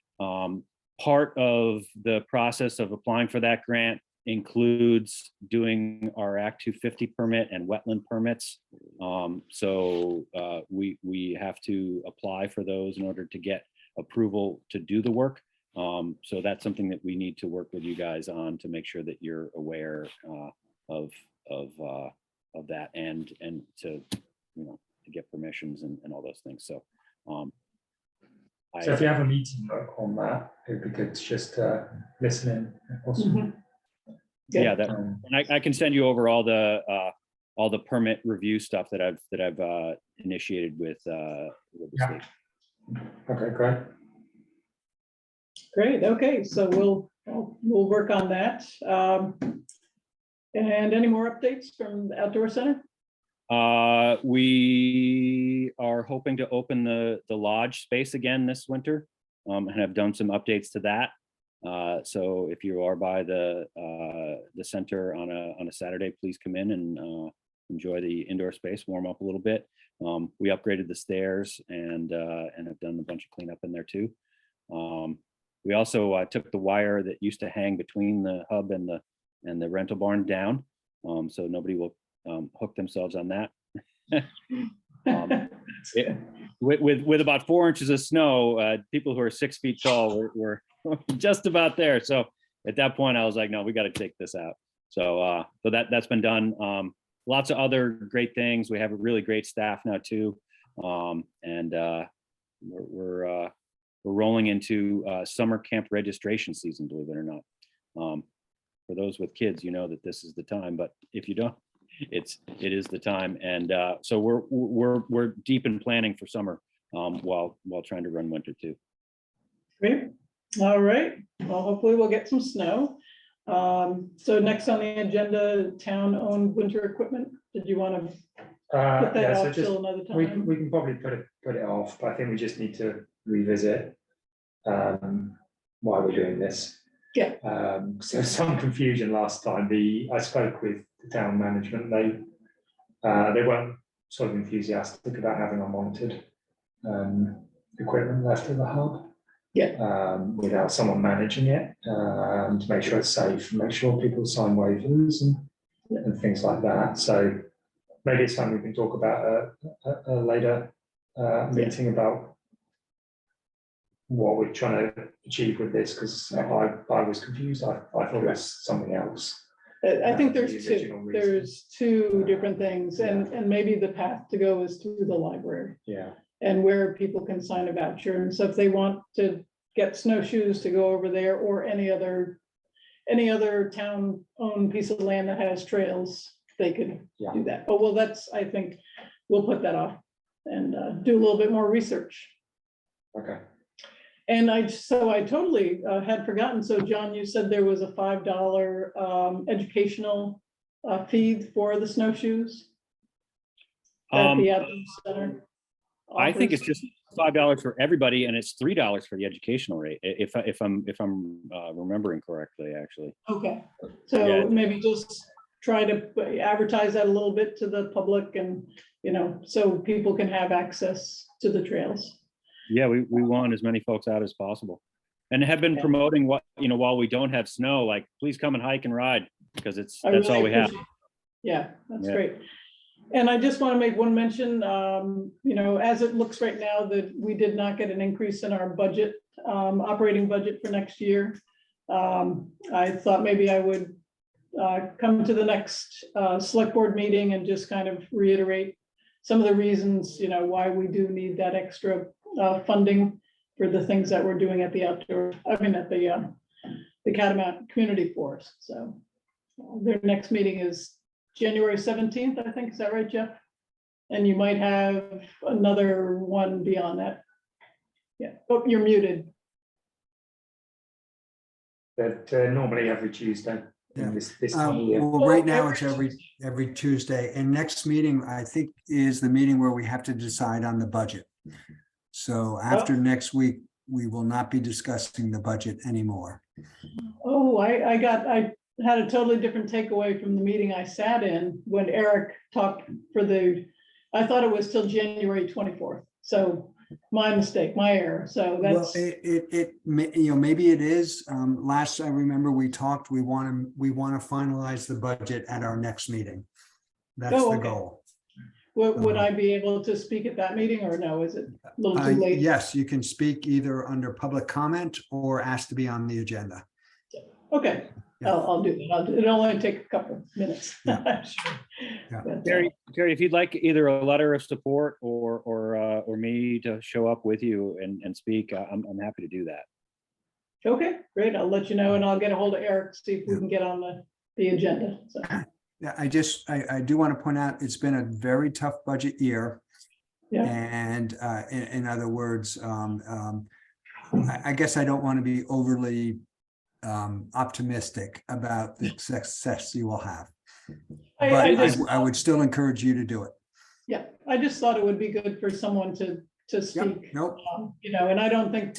Speaker 7: Part of the process of applying for that grant includes doing our Act 250 permit and wetland permits. So we have to apply for those in order to get approval to do the work. So that's something that we need to work with you guys on to make sure that you're aware of that and to, you know, to get permissions and all those things. So
Speaker 2: so if you have a meeting on that, it'd be good to just listen in if possible.
Speaker 1: Mhm.
Speaker 7: Yeah, that, and I can send you over all the permit review stuff that I've initiated with the state.
Speaker 2: Okay, great.
Speaker 1: Great, okay, so we'll work on that. And any more updates from the outdoor center?
Speaker 7: We are hoping to open the lodge space again this winter, and have done some updates to that. So if you are by the center on a Saturday, please come in and enjoy the indoor space, warm up a little bit. We upgraded the stairs and have done a bunch of cleanup in there too. We also took the wire that used to hang between the hub and the rental barn down, so nobody will hook themselves on that. With about 4 inches of snow, people who are 6 feet tall were just about there. So at that point, I was like, no, we got to take this out. So that's been done. Lots of other great things. We have a really great staff now too, and we're rolling into summer camp registration season, believe it or not. For those with kids, you know that this is the time, but if you don't, it is the time. And so we're deep in planning for summer while trying to run winter too.
Speaker 1: Great, all right, well, hopefully we'll get some snow. So next on the agenda, town-owned winter equipment. Did you want to put that
Speaker 2: Yeah, so
Speaker 1: off till another
Speaker 2: we
Speaker 1: time?
Speaker 2: can probably put it off, but I think we just need to revisit why we're doing this.
Speaker 1: Yeah.
Speaker 2: So some confusion last time. I spoke with the town management. They weren't sort of enthusiastic about having unmonitored equipment left at the hub.
Speaker 1: Yeah.
Speaker 2: Without someone managing it, to make sure it's safe and make sure people sign waivers and things like that. So maybe it's something we can talk about a later meeting about what we're trying to achieve with this, because I was confused. I thought it was something else.
Speaker 1: I think
Speaker 2: The
Speaker 1: there's
Speaker 2: original
Speaker 1: two,
Speaker 2: reason.
Speaker 1: there's two different things, and maybe the path to go is through the library.
Speaker 2: Yeah.
Speaker 1: And where people can sign a voucher, and so if they want to get snowshoes to go over there, or any other town-owned piece of land that has trails, they could
Speaker 2: Yeah.
Speaker 1: do that. But well, that's, I think, we'll put that off and do a little bit more research.
Speaker 2: Okay.
Speaker 1: And I totally had forgotten. So John, you said there was a $5 educational fee for the snowshoes at the outdoor center.
Speaker 7: I think it's
Speaker 1: offers.
Speaker 7: just $5 for everybody, and it's $3 for the educational rate, if I'm remembering correctly, actually.
Speaker 1: Okay,
Speaker 7: Yeah.
Speaker 1: so maybe just try to advertise that a little bit to the public, and, so people can have access to the trails.
Speaker 7: Yeah, we want as many folks out as possible, and have been
Speaker 1: Yeah.
Speaker 7: promoting while we don't have snow, like, please come and hike and ride, because that's
Speaker 1: I
Speaker 7: all
Speaker 1: really
Speaker 7: we have.
Speaker 1: appreciate- Yeah, that's
Speaker 7: Yeah.
Speaker 1: great. And I just want to make one mention, as it looks right now, that we did not get an increase in our budget, operating budget for next year. I thought maybe I would come to the next select board meeting and just kind of reiterate some of the reasons, why we do need that extra funding for the things that we're doing at the at the Catamount Community Forest. So their next meeting is January 17th, I think. Is that right, Jeff? And you might have another one beyond that. Yeah, oh, you're muted.
Speaker 2: But normally every Tuesday.
Speaker 4: Yeah.
Speaker 2: This time of year.
Speaker 4: Well, right now it's every Tuesday, and next meeting, I think, is the meeting where we have to decide on the budget. So after next week, we will not be discussing the budget anymore.
Speaker 1: Oh, I had a totally different takeaway from the meeting I sat in when Eric talked I thought it was till January 24th. So my mistake, my error. So
Speaker 4: Well,
Speaker 1: that's,
Speaker 4: maybe it is. Last I remember we talked, we want to finalize the budget at our next meeting. That's
Speaker 1: Oh,
Speaker 4: the
Speaker 1: okay.
Speaker 4: goal.
Speaker 1: would I be able to speak at that meeting, or no? Is it a little too late?
Speaker 4: Yes, you can speak either under public comment or ask to be on the agenda.
Speaker 1: Okay,
Speaker 4: Yeah.
Speaker 1: I'll do that. It'll only take a couple minutes.
Speaker 4: Yeah.
Speaker 1: Sure.
Speaker 4: Yeah.
Speaker 1: But,
Speaker 7: Terry, if you'd like either a letter of support or me to show up with you and speak, I'm happy to do that.
Speaker 1: Okay, great. I'll let you know, and I'll get a hold of Eric, see if we
Speaker 4: Yeah.
Speaker 1: can get on the agenda. So,
Speaker 4: Yeah, I do want to point out, it's been a very tough budget year.
Speaker 1: yeah,
Speaker 4: And in other words, I guess I don't want to be overly optimistic about the success you will have.
Speaker 1: I
Speaker 4: But
Speaker 1: just,
Speaker 4: I would still encourage you to do it.
Speaker 1: yeah, I just thought it would be good for someone to
Speaker 4: Yep,
Speaker 1: speak.
Speaker 4: nope,
Speaker 1: And I don't think,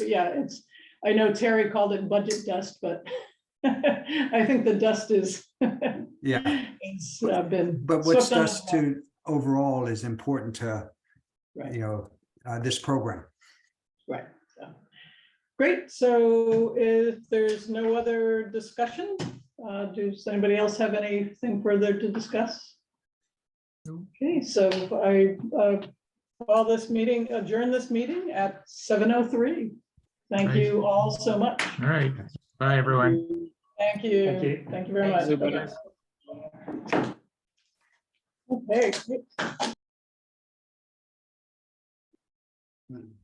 Speaker 1: I know Terry called it budget dust, but I think the dust is.
Speaker 4: Yeah.
Speaker 1: It's been.
Speaker 4: but what's
Speaker 1: swept under
Speaker 4: dust
Speaker 1: the rug.
Speaker 4: to overall is important to,
Speaker 1: Right,
Speaker 4: this program.
Speaker 1: right. So, great. So if there's no other discussion, does anybody else have anything further to discuss? Okay, so I adjourn this meeting at 7:03. Thank
Speaker 3: Right.
Speaker 1: you all so much.
Speaker 3: All right. Bye, everyone.
Speaker 1: Thank you.
Speaker 2: Thank you.
Speaker 1: Thank you very much.
Speaker 6: Thanks, everybody.
Speaker 1: Okay. great.